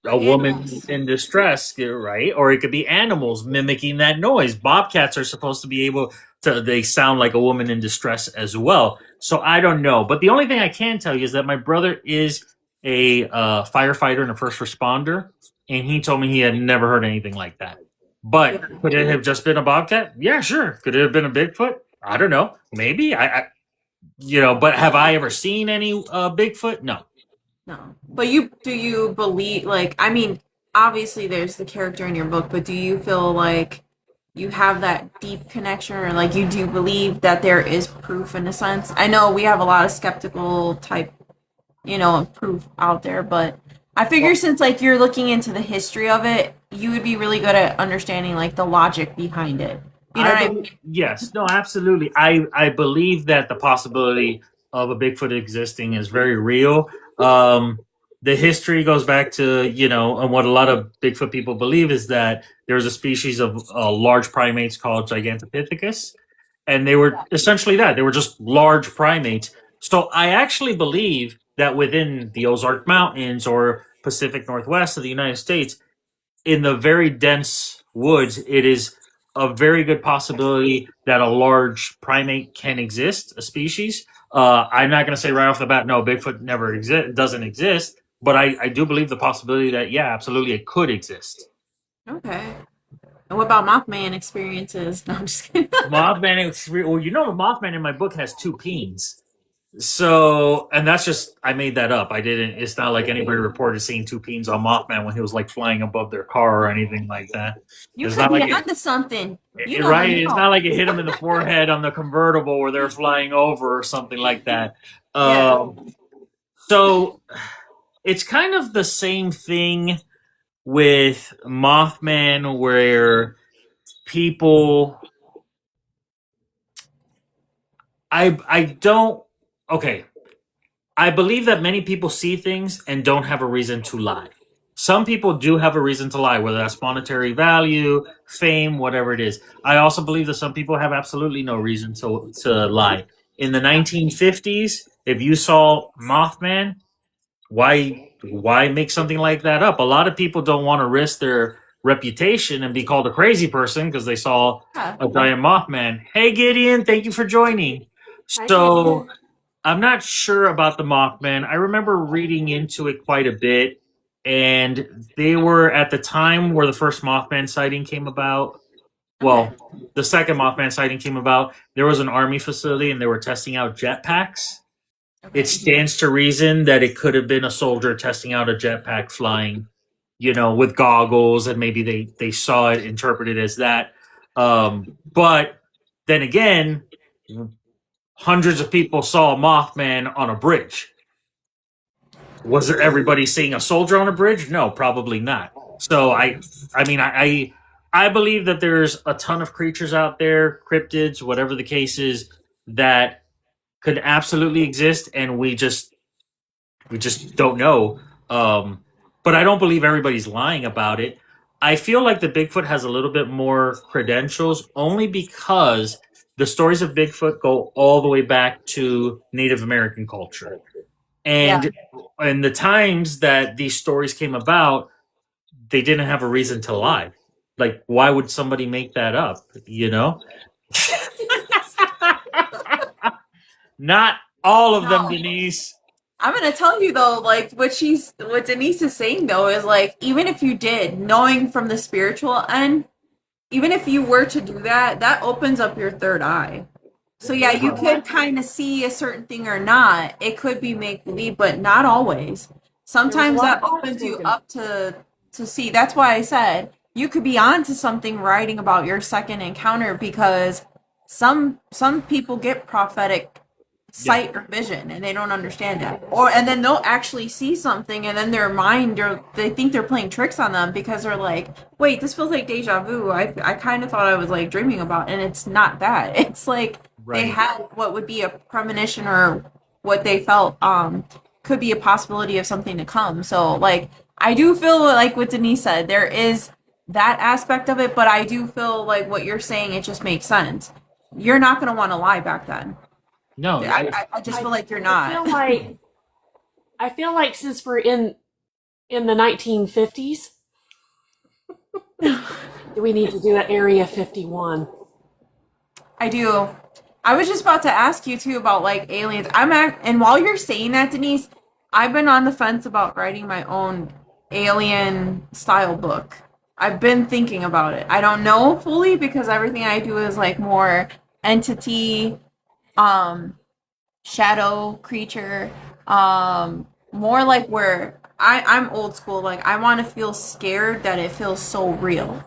a woman in distress, right? Or it could be animals mimicking that noise. Bobcats are supposed to be able to, they sound like a woman in distress as well. So I don't know. But the only thing I can tell you is that my brother is a firefighter and a first responder. And he told me he had never heard anything like that. But could it have just been a bobcat? Yeah, sure. Could it have been a Bigfoot? I don't know. Maybe. But have I ever seen any Bigfoot? No. No. But do you believe, like, I mean, obviously there's the character in your book, but do you feel like you have that deep connection, or like you do believe that there is proof in a sense? I know we have a lot of skeptical type, proof out there, but I figure since like you're looking into the history of it, you would be really good at understanding like the logic behind it. You know what I mean? Yes, no, absolutely. I believe that the possibility of a Bigfoot existing is very real. The history goes back to, and what a lot of Bigfoot people believe is that there's a species of large primates called Gigantopithecus, and they were essentially that. They were just large primates. So I actually believe that within the Ozark Mountains or Pacific Northwest of the United States, in the very dense woods, it is a very good possibility that a large primate can exist, a species. I'm not going to say right off the bat, no, Bigfoot doesn't exist, but I do believe the possibility that, yeah, absolutely, it could exist. Okay. And what about Mothman experiences? No, I'm just kidding. Mothman, well, the Mothman in my book has two peens. So, and that's just, I made that up. It's not like anybody reported seeing two peens on Mothman when he was like flying above their car or anything like that. You could be onto something. Right? It's not like it hit him in the forehead on the convertible where they're flying over or something like that. So, it's kind of the same thing with Mothman where people... Okay, I believe that many people see things and don't have a reason to lie. Some people do have a reason to lie, whether that's monetary value, fame, whatever it is. I also believe that some people have absolutely no reason to lie. In the 1950s, if you saw Mothman, why make something like that up? A lot of people don't want to risk their reputation and be called a crazy person because they saw a giant Mothman. Hey, Gideon, thank you for joining. So... I'm not sure about the Mothman. I remember reading into it quite a bit, and they were at the time where the first Mothman sighting came about. well, the second Mothman sighting came about, there was an army facility and they were testing out jetpacks. Okay. It stands to reason that it could have been a soldier testing out a jetpack flying, with goggles, and maybe they saw it, interpreted as that. But then again, hundreds of people saw a Mothman on a bridge. Was there everybody seeing a soldier on a bridge? No, probably not. So I believe that there's a ton of creatures out there, cryptids, whatever the case is, that could absolutely exist, and we just don't know. But I don't believe everybody's lying about it. I feel like the Bigfoot has a little bit more credentials, only because the stories of Bigfoot go all the way back to Native American culture. And in the times that these stories came about, they didn't have a reason to lie. Like, why would somebody make that up, Not all of them, Denise. I'm gonna tell you though, like what Denise is saying though is like, even if you did, knowing from the spiritual end, even if you were to do that, that opens up your third eye. So yeah, you could kind of see a certain thing or not. It could be make believe, but not always. Sometimes that opens you up to see. That's why I said you could be onto something writing about your second encounter, because some people get prophetic sight or vision and they don't understand that, and then they'll actually see something and then their mind, or they think they're playing tricks on them because they're like, wait, this feels like deja vu. I kind of thought I was like dreaming about, and it's not that. It's like they had what would be a premonition, or what they felt could be a possibility of something to come. So like, I do feel like what Denise said, there is that aspect of it, but I do feel like what you're saying, it just makes sense. You're not going to want to lie back then. No, I just feel like you're not. I feel like since we're in the 1950s, we need to do an Area 51. I do. I was just about to ask you too about like aliens. And while you're saying that, Denise, I've been on the fence about writing my own alien style book. I've been thinking about it. I don't know fully, because everything I do is like more entity, shadow creature, more like where I'm old school. Like, I want to feel scared that it feels so real.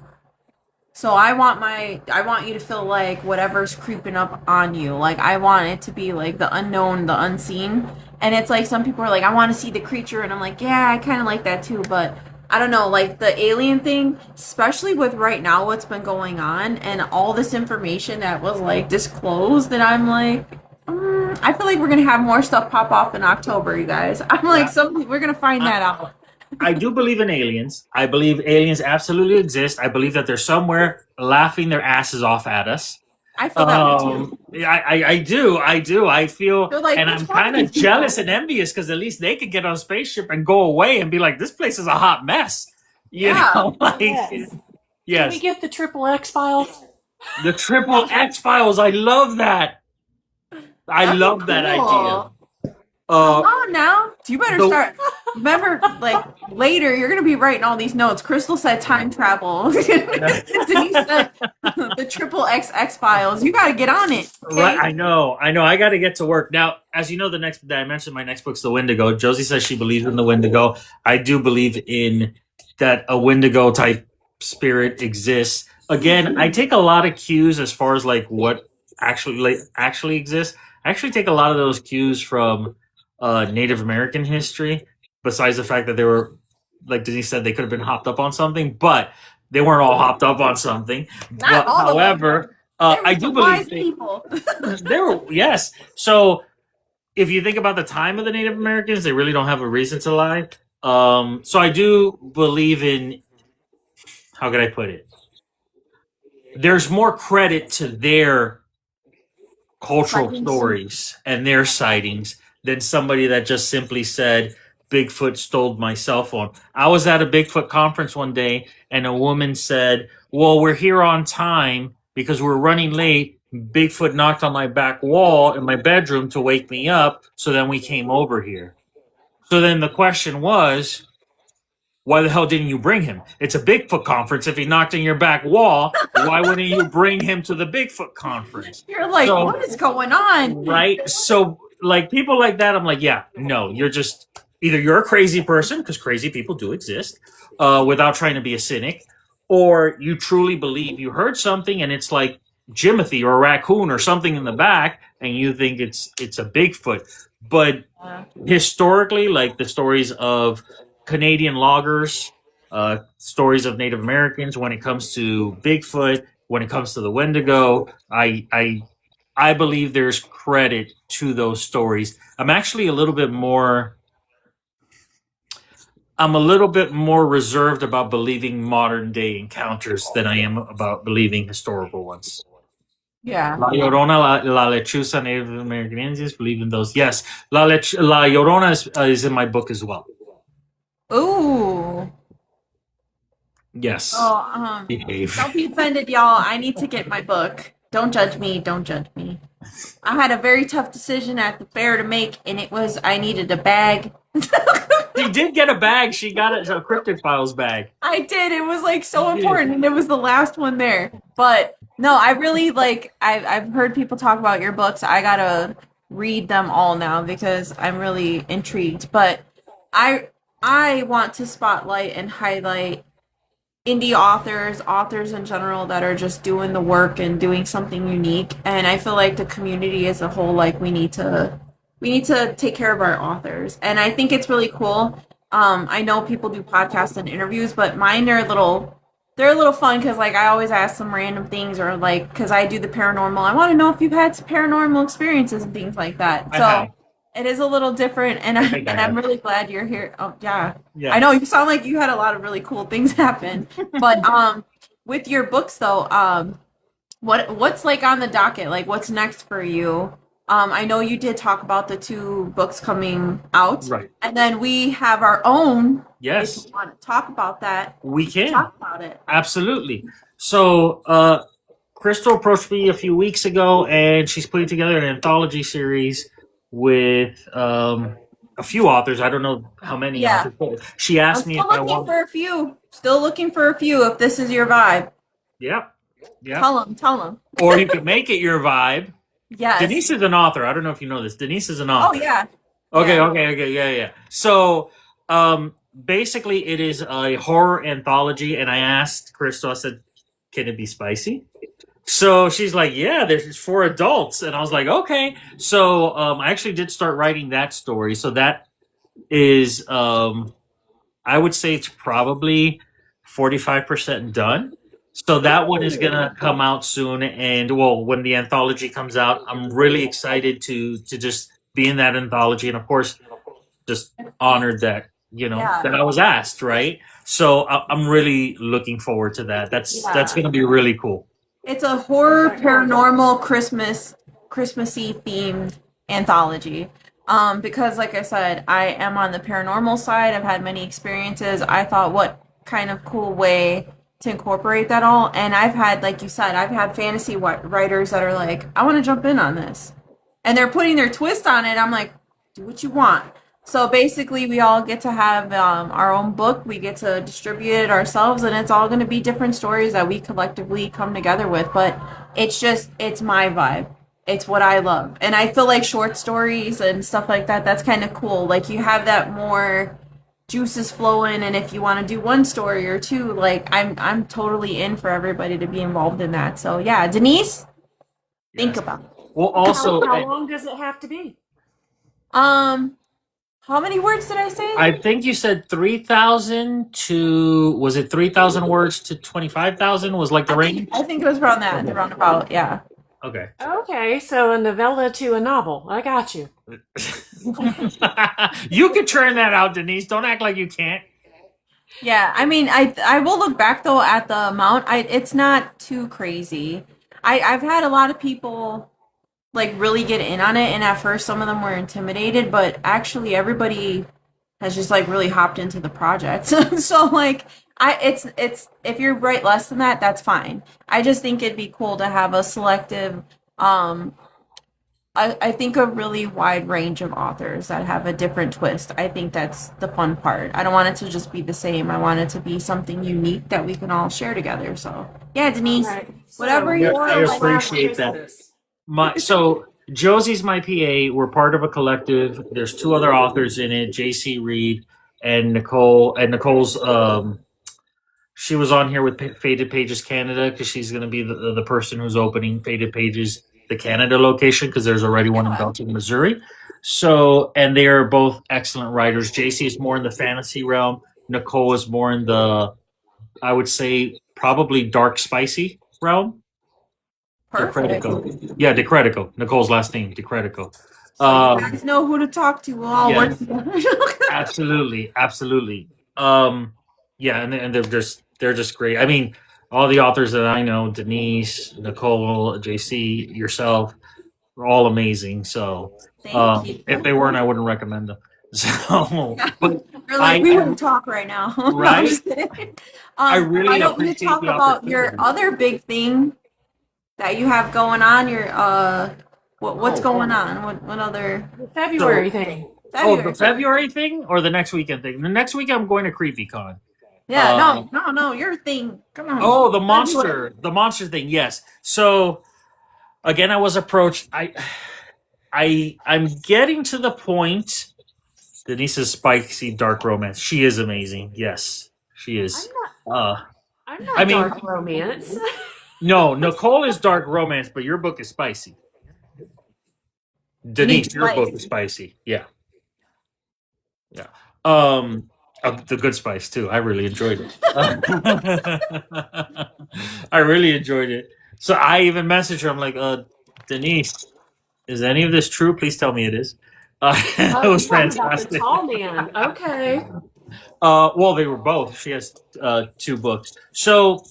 So I want you to feel like whatever's creeping up on you. Like, I want it to be like the unknown, the unseen. And it's like, some people are like, I want to see the creature, and I'm like, yeah, I kind of like that too, but I don't know, like the alien thing, especially with right now what's been going on and all this information that was like disclosed, and I'm like, I feel like we're gonna have more stuff pop off in October, you guys. I'm like, we're gonna find that out. I do believe in aliens. I believe aliens absolutely exist. I believe that they're somewhere laughing their asses off at us. I feel that too. I do. I feel, like, and I'm kind of jealous and envious, because at least they could get on a spaceship and go away and be like, this place is a hot mess. You know? Like, yes. Yes. Can we get the Triple X Files? The Triple X Files. I love that. I love that idea. Come on now. You better start. Remember, like, later, you're going to be writing all these notes. Christal said time travel. Denise said the Triple X Files. You got to get on it. Okay? Right, I know. I got to get to work. Now, as you know, I mentioned my next book's The Wendigo. Josie says she believes in the Wendigo. I do believe in that a Wendigo type spirit exists. Again, I take a lot of cues as far as like what actually exists. I actually take a lot of those cues from Native American history, besides the fact that they were, like Denise said, they could have been hopped up on something, but they weren't all hopped up on something. Not all however, I do believe people. They were, yes. So if you think about the time of the Native Americans, they really don't have a reason to lie. So I do believe in, how could I put it? There's more credit to their cultural stories and their sightings than somebody that just simply said, Bigfoot stole my cell phone. I was at a Bigfoot conference one day, and a woman said, well, we're here on time because we're running late. Bigfoot knocked on my back wall in my bedroom to wake me up, so then we came over here. So then the question was, why the hell didn't you bring him? It's a Bigfoot conference. If he knocked on your back wall, why wouldn't you bring him to the Bigfoot conference? You're like, So- what is going on? Right? So, like, people like that, I'm like, yeah, no, you're just, either you're a crazy person, because crazy people do exist, without trying to be a cynic, or you truly believe you heard something and it's like Jimothy or a raccoon or something in the back, and you think it's a Bigfoot. But historically, like the stories of Canadian loggers, stories of Native Americans, when it comes to Bigfoot, when it comes to the Wendigo, I believe there's credit to those stories. I'm actually a little bit more reserved about believing modern day encounters than I am about believing historical ones. Yeah. La Llorona, la Lechuza, Native American Indians believe in those. Yes, La Llorona is in my book as well. Ooh. Yes. Oh, Behave. don't be offended, y'all. I need to get my book. Don't judge me. Don't judge me. I had a very tough decision at the fair to make, and it was I needed a bag. She did get a bag. She got a Cryptid Files bag. I did. It was like so important, and it was the last one there. But no, I really like. I've heard people talk about your books. I gotta read them all now because I'm really intrigued. But I want to spotlight and highlight indie authors in general that are just doing the work and doing something unique. And I feel like the community as a whole, like we need to take care of our authors. And I think it's really cool. I know people do podcasts and interviews, but mine are a little fun because like I always ask some random things, or like because I do the paranormal, I want to know if you've had some paranormal experiences and things like that. So it is a little different, and I'm really glad you're here. Oh yeah. I know you sound like you had a lot of really cool things happen. But with your books though, what's like on the docket? Like what's next for you? I know you did talk about the 2 books coming out, Right? And then we have our own. Yes. If you want to talk about that, We can talk about it. Absolutely. So, Christal approached me a few weeks ago, and she's putting together an anthology series with a few authors. I don't know how many. Yeah. Authors, but she asked me if I want. Still looking for a few. If this is your vibe, Yep. tell them. Or you could make it your vibe. Yes. Denise is an author. I don't know if you know this. Denise is an author. Oh yeah. Okay. Yeah. Okay. Yeah. So, basically, it is a horror anthology, and I asked Christal. I said, "Can it be spicy?" So she's like, "Yeah, it's for adults," and I was like, "Okay." So I actually did start writing that story. So that is, I would say it's probably 45% done. So that one is gonna come out soon, and well, when the anthology comes out, I'm really excited to just be in that anthology, and of course, just honored that that I was asked, right? So I'm really looking forward to that. That's gonna be really cool. It's a horror paranormal Christmassy themed anthology. Because like I said, I am on the paranormal side. I've had many experiences. I thought what kind of cool way to incorporate that all. And I've had, like you said, I've had fantasy writers that are like, I want to jump in on this. And they're putting their twist on it. I'm like, do what you want. So basically, we all get to have our own book. We get to distribute it ourselves, and it's all going to be different stories that we collectively come together with. But it's my vibe. It's what I love. And I feel like short stories and stuff like that, that's kind of cool. Like, you have that more juices flowing, and if you want to do one story or 2, like, I'm totally in for everybody to be involved in that. So, yeah, Denise, think about it. Well, also, how long does it have to be? How many words did I say? I think you said 3,000 to, was it 3,000 words to 25,000 was like the range? I think it was around that, roundabout, yeah. Okay. Okay, so a novella to a novel. I got you. You could turn that out, Denise. Don't act like you can't. Yeah, I mean, I will look back though at the amount. It's not too crazy. I've had a lot of people like really get in on it, and at first some of them were intimidated, but actually everybody has just like really hopped into the project. So like it's if you write less than that, that's fine. I just think it'd be cool to have a selective I think a really wide range of authors that have a different twist. I think that's the fun part. I don't want it to just be the same. I want it to be something unique that we can all share together. So yeah, Denise, Right. whatever Yeah, you I feel like. appreciate that. So Josie's my PA. We're part of a collective. There's two other authors in it, JC Reed and Nicole. And Nicole's she was on here with Faded Pages Canada because she's going to be the person who's opening Faded Pages, the Canada location, because there's already one in Belton, Missouri. So, and they are both excellent writers. JC is more in the fantasy realm. Nicole is more in the, I would say, probably dark, spicy realm. Perfect. DeCredico. Yeah, DeCredico. Nicole's last name, DeCredico. So you guys know who to talk to. We'll all work Yes. together. Absolutely, absolutely. Yeah, and they're just great. I mean, all the authors that I know, Denise, Nicole, JC, yourself, are all amazing. So, Thank you. if they weren't, I wouldn't recommend them. So, but You're like, I- we wouldn't talk right now. No, I'm Right? just kidding. I really why don't you appreciate talk the about your opportunity. other big thing that you have going on? Your what's going on? What other The February thing. oh, the February thing or the next weekend thing? The next week I'm going to CreepyCon. Yeah, no, your thing. Come on. Oh, the monster thing. Yes. So again, I was approached. I'm getting to the point. Denise's spicy dark romance. She is amazing. Yes, she is. I'm not I mean- dark romance. No, Nicole is dark romance, but your book is spicy. Denise, your book is spicy. Yeah. Yeah. The good spice too. I really enjoyed it. I really enjoyed it. So I even messaged her. I'm like, Denise, is any of this true? Please tell me it is. It was You're talking about fantastic. the tall man. Okay. Well, they were both. She has two books. So,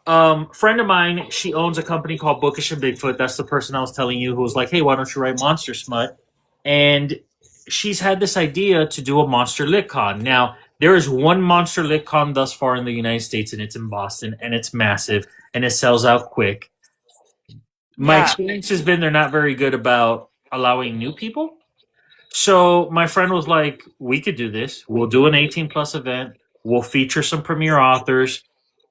friend of mine, she owns a company called Bookish and Bigfoot. That's the person I was telling you who was like, hey, why don't you write Monster Smut? And she's had this idea to do a Monster Lit Con. Now, there is one Monster Lit Con thus far in the United States, and it's in Boston, and it's massive, and it sells out quick. My Yeah. experience has been they're not very good about allowing new people. So my friend was like, we could do this. We'll do an 18 plus event. We'll feature some premier authors,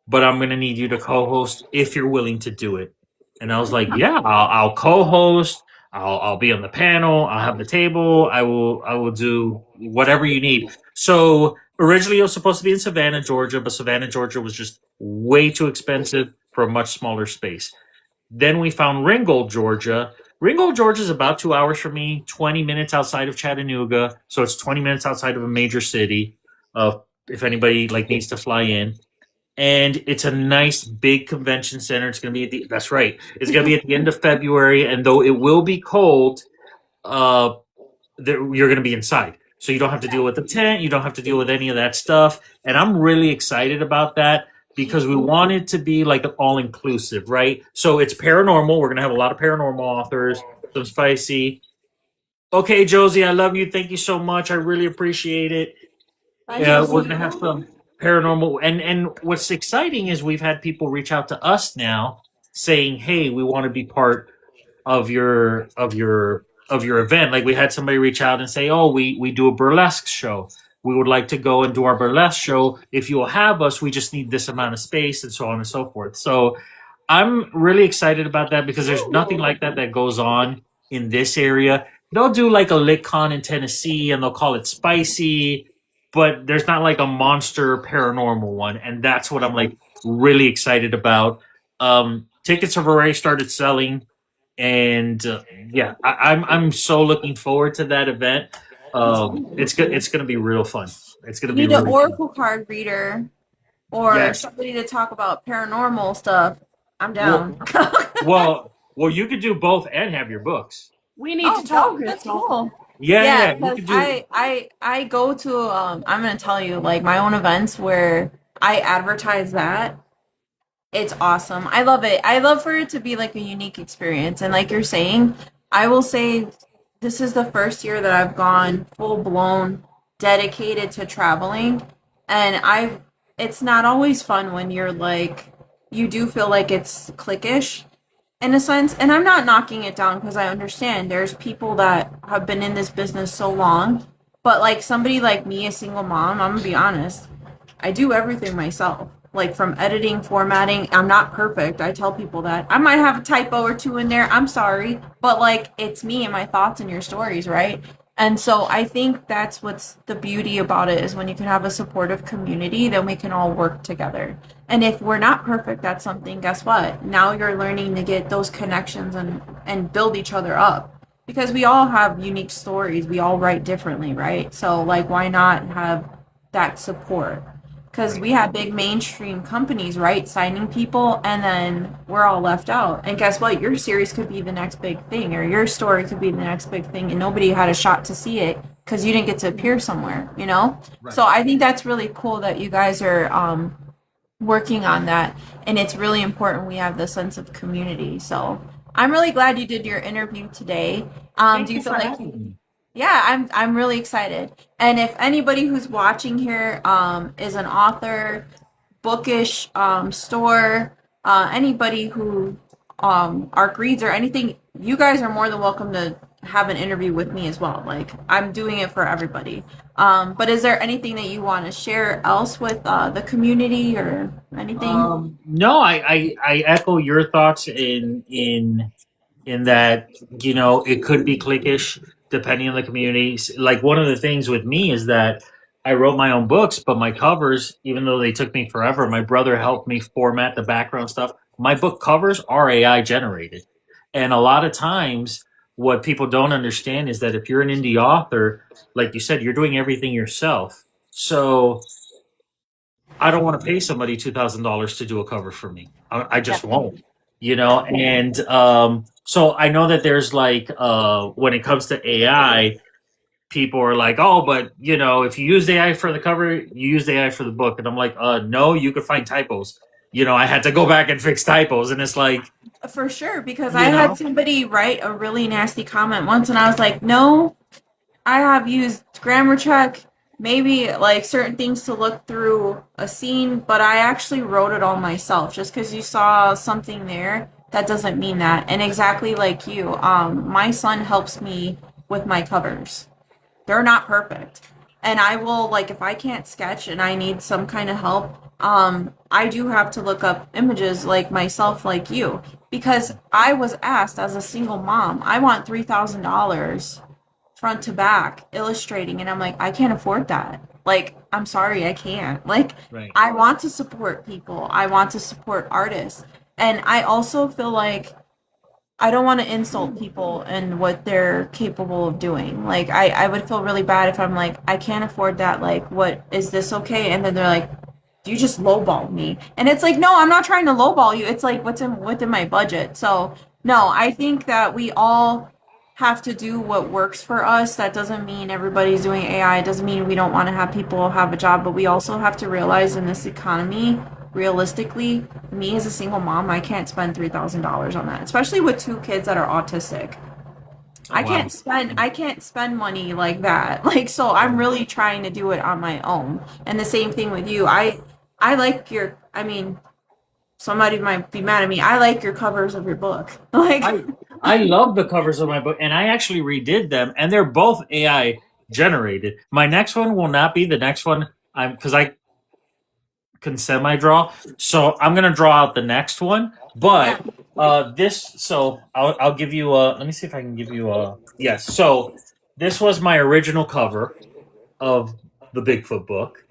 but I'm going to need you to co-host if you're willing to do it. And I was like, yeah, I'll co-host. I'll be on the panel. I'll have the table. I will do whatever you need. So originally it was supposed to be in Savannah, Georgia, but Savannah, Georgia was just way too expensive for a much smaller space. Then we found Ringgold, Georgia. Ringgold, Georgia is about 2 hours from me, 20 minutes outside of Chattanooga. So it's 20 minutes outside of a major city. If anybody needs to fly in. And it's a nice big convention center. It's going to be that's right. It's going to be at the end of February. And though it will be cold, you're going to be inside. So you don't have to deal with the tent. You don't have to deal with any of that stuff. And I'm really excited about that because we want it to be like all inclusive, right? So it's paranormal. We're going to have a lot of paranormal authors, some spicy. Okay, Josie, I love you. Thank you so much. I really appreciate it. Yeah, we're going to have some paranormal. And what's exciting is we've had people reach out to us now saying, hey, we want to be part of your event. Like we had somebody reach out and say, oh, we do a burlesque show. We would like to go and do our burlesque show. If you will have us, we just need this amount of space and so on and so forth. So I'm really excited about that because there's nothing like that goes on in this area. They'll do like a Lit Con in Tennessee and they'll call it spicy, but there's not like a monster paranormal one. And that's what I'm like really excited about. Tickets have already started selling. And yeah, I'm so looking forward to that event. It's good. It's going to be real fun. It's going to be You need an really oracle card reader or Yes. somebody to talk about paranormal stuff. I'm down. Well, you could do both and have your books. We need to talk, that's Crystal. cool. Yeah, you because could do. I go to I'm gonna tell you like my own events where I advertise that. It's awesome. I love it. I love for it to be like a unique experience. And like you're saying, I will say this is the first year that I've gone full blown dedicated to traveling. And it's not always fun when you're like, you do feel like it's cliquish. in a sense, and I'm not knocking it down because I understand there's people that have been in this business so long, but like somebody like me, a single mom, I'm gonna be honest, I do everything myself. Like from editing, formatting, I'm not perfect. I tell people that. I might have a typo or two in there. I'm sorry, but like it's me and my thoughts and your stories, right? And so I think that's what's the beauty about it is when you can have a supportive community, then we can all work together. And if we're not perfect at something, guess what? Now you're learning to get those connections and build each other up. Because we all have unique stories. We all write differently, right? So like why not have that support? Because we have big mainstream companies, right, signing people, and then we're all left out. And guess what? Your series could be the next big thing, or your story could be the next big thing, and nobody had a shot to see it because you didn't get to appear somewhere, you know? Right. So I think that's really cool that you guys are working on that, and it's really important we have the sense of community. So I'm really glad you did your interview today. Do you feel like yeah, I'm really excited. And if anybody who's watching here is an author, bookish store, anybody who art reads or anything, you guys are more than welcome to have an interview with me as well. Like I'm doing it for everybody. But is there anything that you want to share else with the community or anything? No, I echo your thoughts in that, you know, it could be cliquish depending on the community. Like one of the things with me is that I wrote my own books, but my covers, even though they took me forever, my brother helped me format the background stuff. My book covers are AI generated. And a lot of times what people don't understand is that if you're an indie author, like you said, you're doing everything yourself. So I don't want to pay somebody $2,000 to do a cover for me. I just won't, you know. And so I know that there's like when it comes to AI, people are like, oh, but you know, if you use AI for the cover, you use AI for the book. And I'm like, no, you could find typos. You know, I had to go back and fix typos, and it's like, For sure, because you I know, had somebody write a really nasty comment once, and I was like, no, I have used grammar check, maybe like certain things to look through a scene, but I actually wrote it all myself. Just because you saw something there, that doesn't mean that. And exactly like you, my son helps me with my covers. They're not perfect. And I will, like, if I can't sketch and I need some kind of help, I do have to look up images like myself, like you, because I was asked as a single mom, I want $3,000 front to back illustrating, and I'm like, I can't afford that. Like, I'm sorry, I can't. Like, right. I want to support people, I want to support artists, and I also feel like I don't want to insult people and what they're capable of doing. Like, I would feel really bad if I'm like, I can't afford that. Like, what is this okay? And then they're like, you just lowball me. And it's like, no, I'm not trying to lowball you. It's like what's within my budget. So no, I think that we all have to do what works for us. That doesn't mean everybody's doing AI. It doesn't mean we don't want to have people have a job, but we also have to realize in this economy, realistically, me as a single mom, I can't spend $3,000 on that, especially with two kids that are autistic. I can't spend money like that. Like, so I'm really trying to do it on my own. And the same thing with you. I like your, I mean, somebody might be mad at me. I like your covers of your book. Like, I love the covers of my book, and I actually redid them, and they're both AI generated. My next one will not be the next one. Because I can semi draw, so I'm gonna draw out the next one. But this, so I'll give you a. Let me see if I can give you a. Yes, so this was my original cover of the Bigfoot book,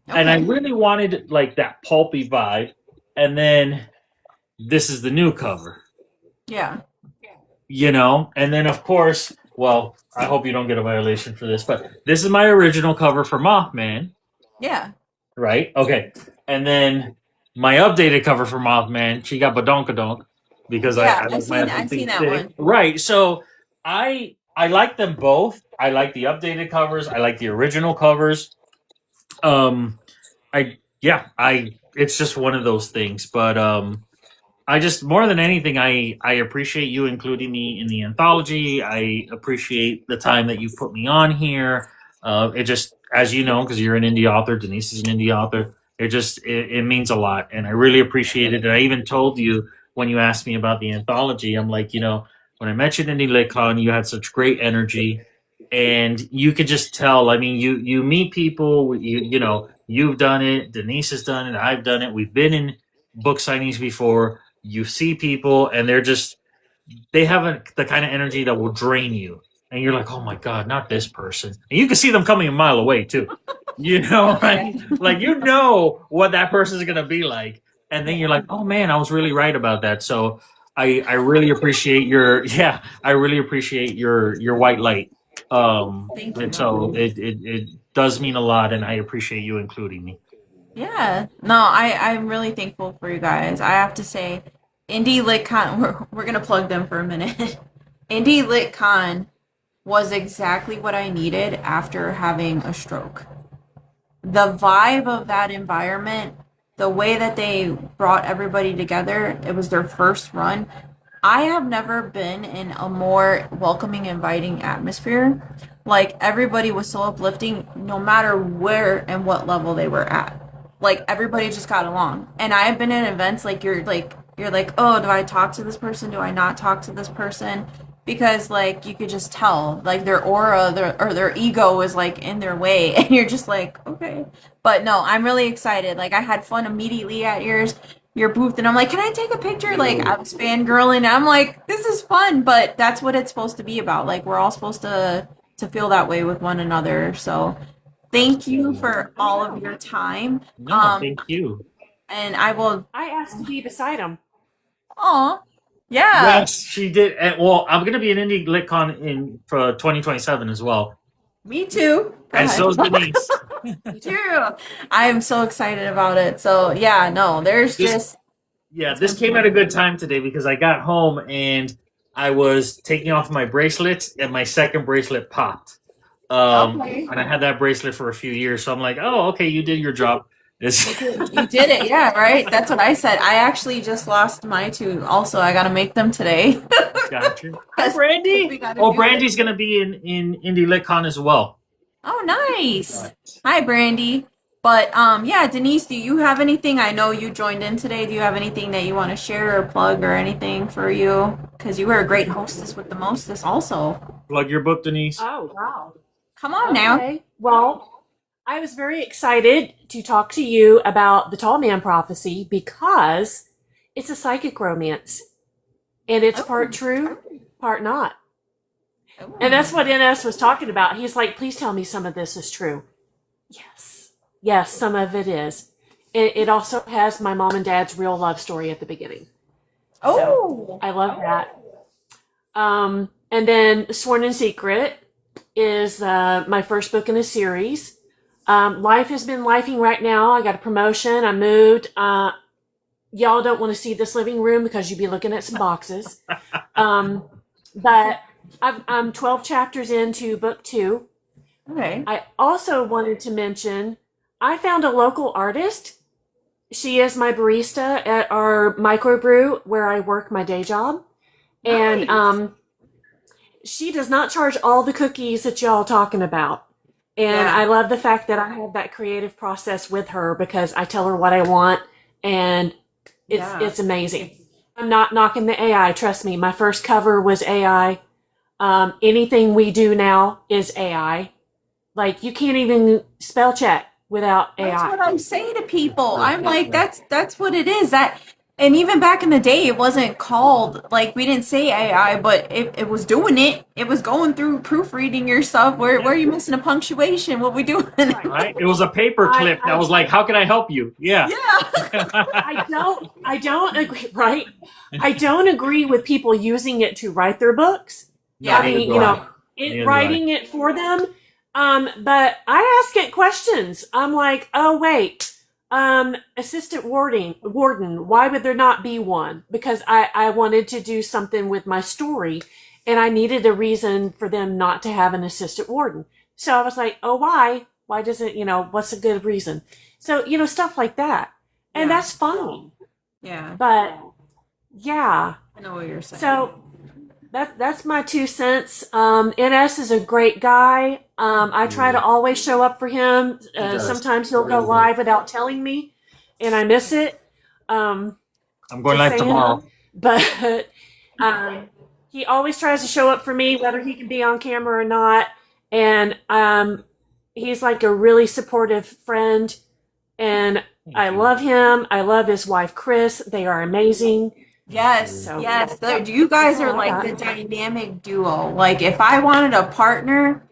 and I okay. really wanted like that pulpy vibe, and then this is the new cover. Yeah. You know, and then of course, well, I hope you don't get a violation for this, but this is my original cover for Mothman, Yeah. right? Okay, and then my updated cover for Mothman, she got badonkadonk because Yeah. I like my I've seen that thick. one. Right? So I like them both. I like the updated covers. I like the original covers. I it's just one of those things, but I just more than anything, I appreciate you including me in the anthology. I appreciate the time that you put me on here. It just, as you know, because you're an indie author, Denise is an indie author. It means a lot, and I really appreciate it. And I even told you when you asked me about the anthology. I'm like, when I met you at Indie LitCon, you had such great energy, and you could just tell. I mean, you meet people. You've done it. Denise has done it. I've done it. We've been in book signings before. You see people, and they have the kind of energy that will drain you, and you're like, oh my god, not this person. And you can see them coming a mile away too. Right? Like what that person is gonna be like, and then you're like, oh man, I was really right about that. So I really appreciate your white light. Thank you. And so it does mean a lot, and I appreciate you including me. Yeah. No, I'm really thankful for you guys. I have to say, Indie LitCon, we're going to plug them for a minute. Indie LitCon was exactly what I needed after having a stroke. The vibe of that environment, the way that they brought everybody together, it was their first run. I have never been in a more welcoming, inviting atmosphere. Like, everybody was so uplifting, no matter where and what level they were at. Like, everybody just got along. And I have been in events you're like, oh, do I talk to this person? Do I not talk to this person? Because like you could just tell, like their aura, their ego is like in their way, and you're just like, okay. But no, I'm really excited. Like I had fun immediately at your booth, and I'm like, can I take a picture? Like I was fangirling, and I'm like, this is fun, but that's what it's supposed to be about. Like we're all supposed to feel that way with one another. So thank you for all of your time. No, thank you. And I asked to be beside him. Aw. Yeah. Yes, she did. And, well, I'm going to be in Indie LitCon for 2027 as well. Me too. And so is Denise. Me too. I am so excited about it. So yeah, no, this came at a good time today because I got home and I was taking off my bracelet and my second bracelet popped. Okay. And I had that bracelet for a few years, so I'm like, oh, okay, you did your job. You did it, yeah, right? That's what I said. I actually just lost my two. Also, I got to make them today. Gotcha. Hi, Brandy. Oh, Brandy's going to be in Indie LitCon as well. Oh, nice. Hi, Brandy. But yeah, Denise, do you have anything? I know you joined in today. Do you have anything that you want to share or plug or anything for you? Because you were a great hostess with the mostest also. Plug your book, Denise. Oh, wow. Come on now. Well, I was very excited to talk to you about the Tall Man Prophecy because it's a psychic romance. And it's part true, part not. Oh. And that's what NS was talking about. He's like, please tell me some of this is true. Yes, some of it is. It also has my mom and dad's real love story at the beginning. Oh. So I love that. And then Sworn in Secret is my first book in a series. Life has been lifing right now. I got a promotion. I moved. Y'all don't want to see this living room because you'd be looking at some boxes. But I'm 12 chapters into book 2. Okay. I also wanted to mention I found a local artist. She is my barista at our microbrew where I work my day job. Nice. And she does not charge all the cookies that y'all talking about. And I love the fact that I have that creative process with her because I tell her what I want, and it's amazing. I'm not knocking the AI. Trust me, my first cover was AI. Anything we do now is AI. Like you can't even spell check without AI. That's what I say to people. I'm like, that's what it is. And even back in the day, it wasn't called, like, we didn't say AI, but it was doing it. It was going through proofreading your stuff. Where are you missing a punctuation? What we doing? Right? It was a paper clip that was like, how can I help you? Yeah. Yeah. I don't agree, right? I don't agree with people using it to write their books. Yeah. I mean, writing it for them. But I ask it questions. I'm like, oh, wait. Assistant warden, why would there not be one? Because I wanted to do something with my story and I needed a reason for them not to have an assistant warden. So I was like, oh, why? Why doesn't, what's a good reason? So, stuff like that. And that's fine. Yeah. But yeah. I know what you're saying. So that's my 2 cents. NS is a great guy. I try to always show up for him. Sometimes he'll go live without telling me, and I miss it. I'm going live tomorrow. but he always tries to show up for me, whether he can be on camera or not. And he's like a really supportive friend. And I love him. I love his wife, Chris. They are amazing. Yes, So- yes. You guys are like the dynamic duo. Like, if I wanted a partner,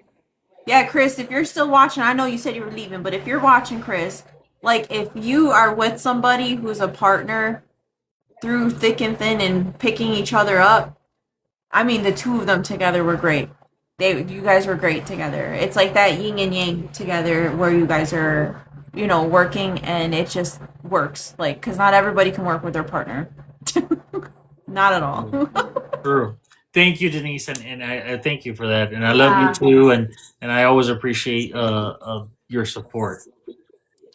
yeah, Chris, if you're still watching, I know you said you were leaving, but if you're watching, Chris, like, if you are with somebody who's a partner through thick and thin and picking each other up, I mean, the two of them together were great. You guys were great together. It's like that yin and yang together where you guys are, you know, working, and it just works. Like, because not everybody can work with their partner. Not at all. True. Thank you, Denise, and I thank you for that, and I love you too, and I always appreciate your support.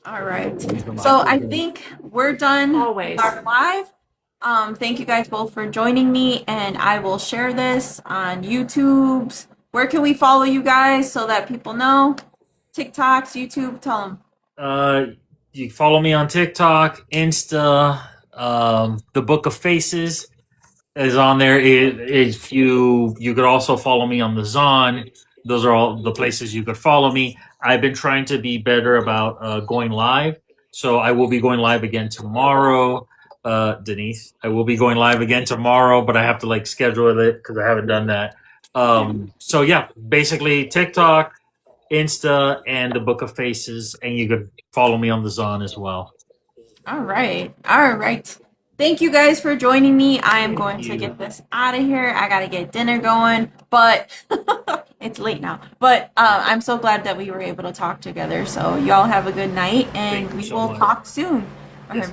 All right. So I think we're done Always. with our live. Thank you guys both for joining me, and I will share this on YouTube's. Where can we follow you guys so that people know? TikToks, YouTube, tell them. You follow me on TikTok, Insta, the Book of Faces is on there. If you could also follow me on the Zon. Those are all the places you could follow me. I've been trying to be better about going live, so I will be going live again tomorrow. Denise, I will be going live again tomorrow, but I have to like schedule it because I haven't done that. So yeah, basically TikTok, Insta, and the Book of Faces, and you could follow me on the Zon as well. All right. All right. Thank you guys for joining me. I am going to get this out of here. I got to get dinner going, but it's late now. But I'm so glad that we were able to talk together. So y'all have a good night, and Thank you we so will much. talk soon. Yes.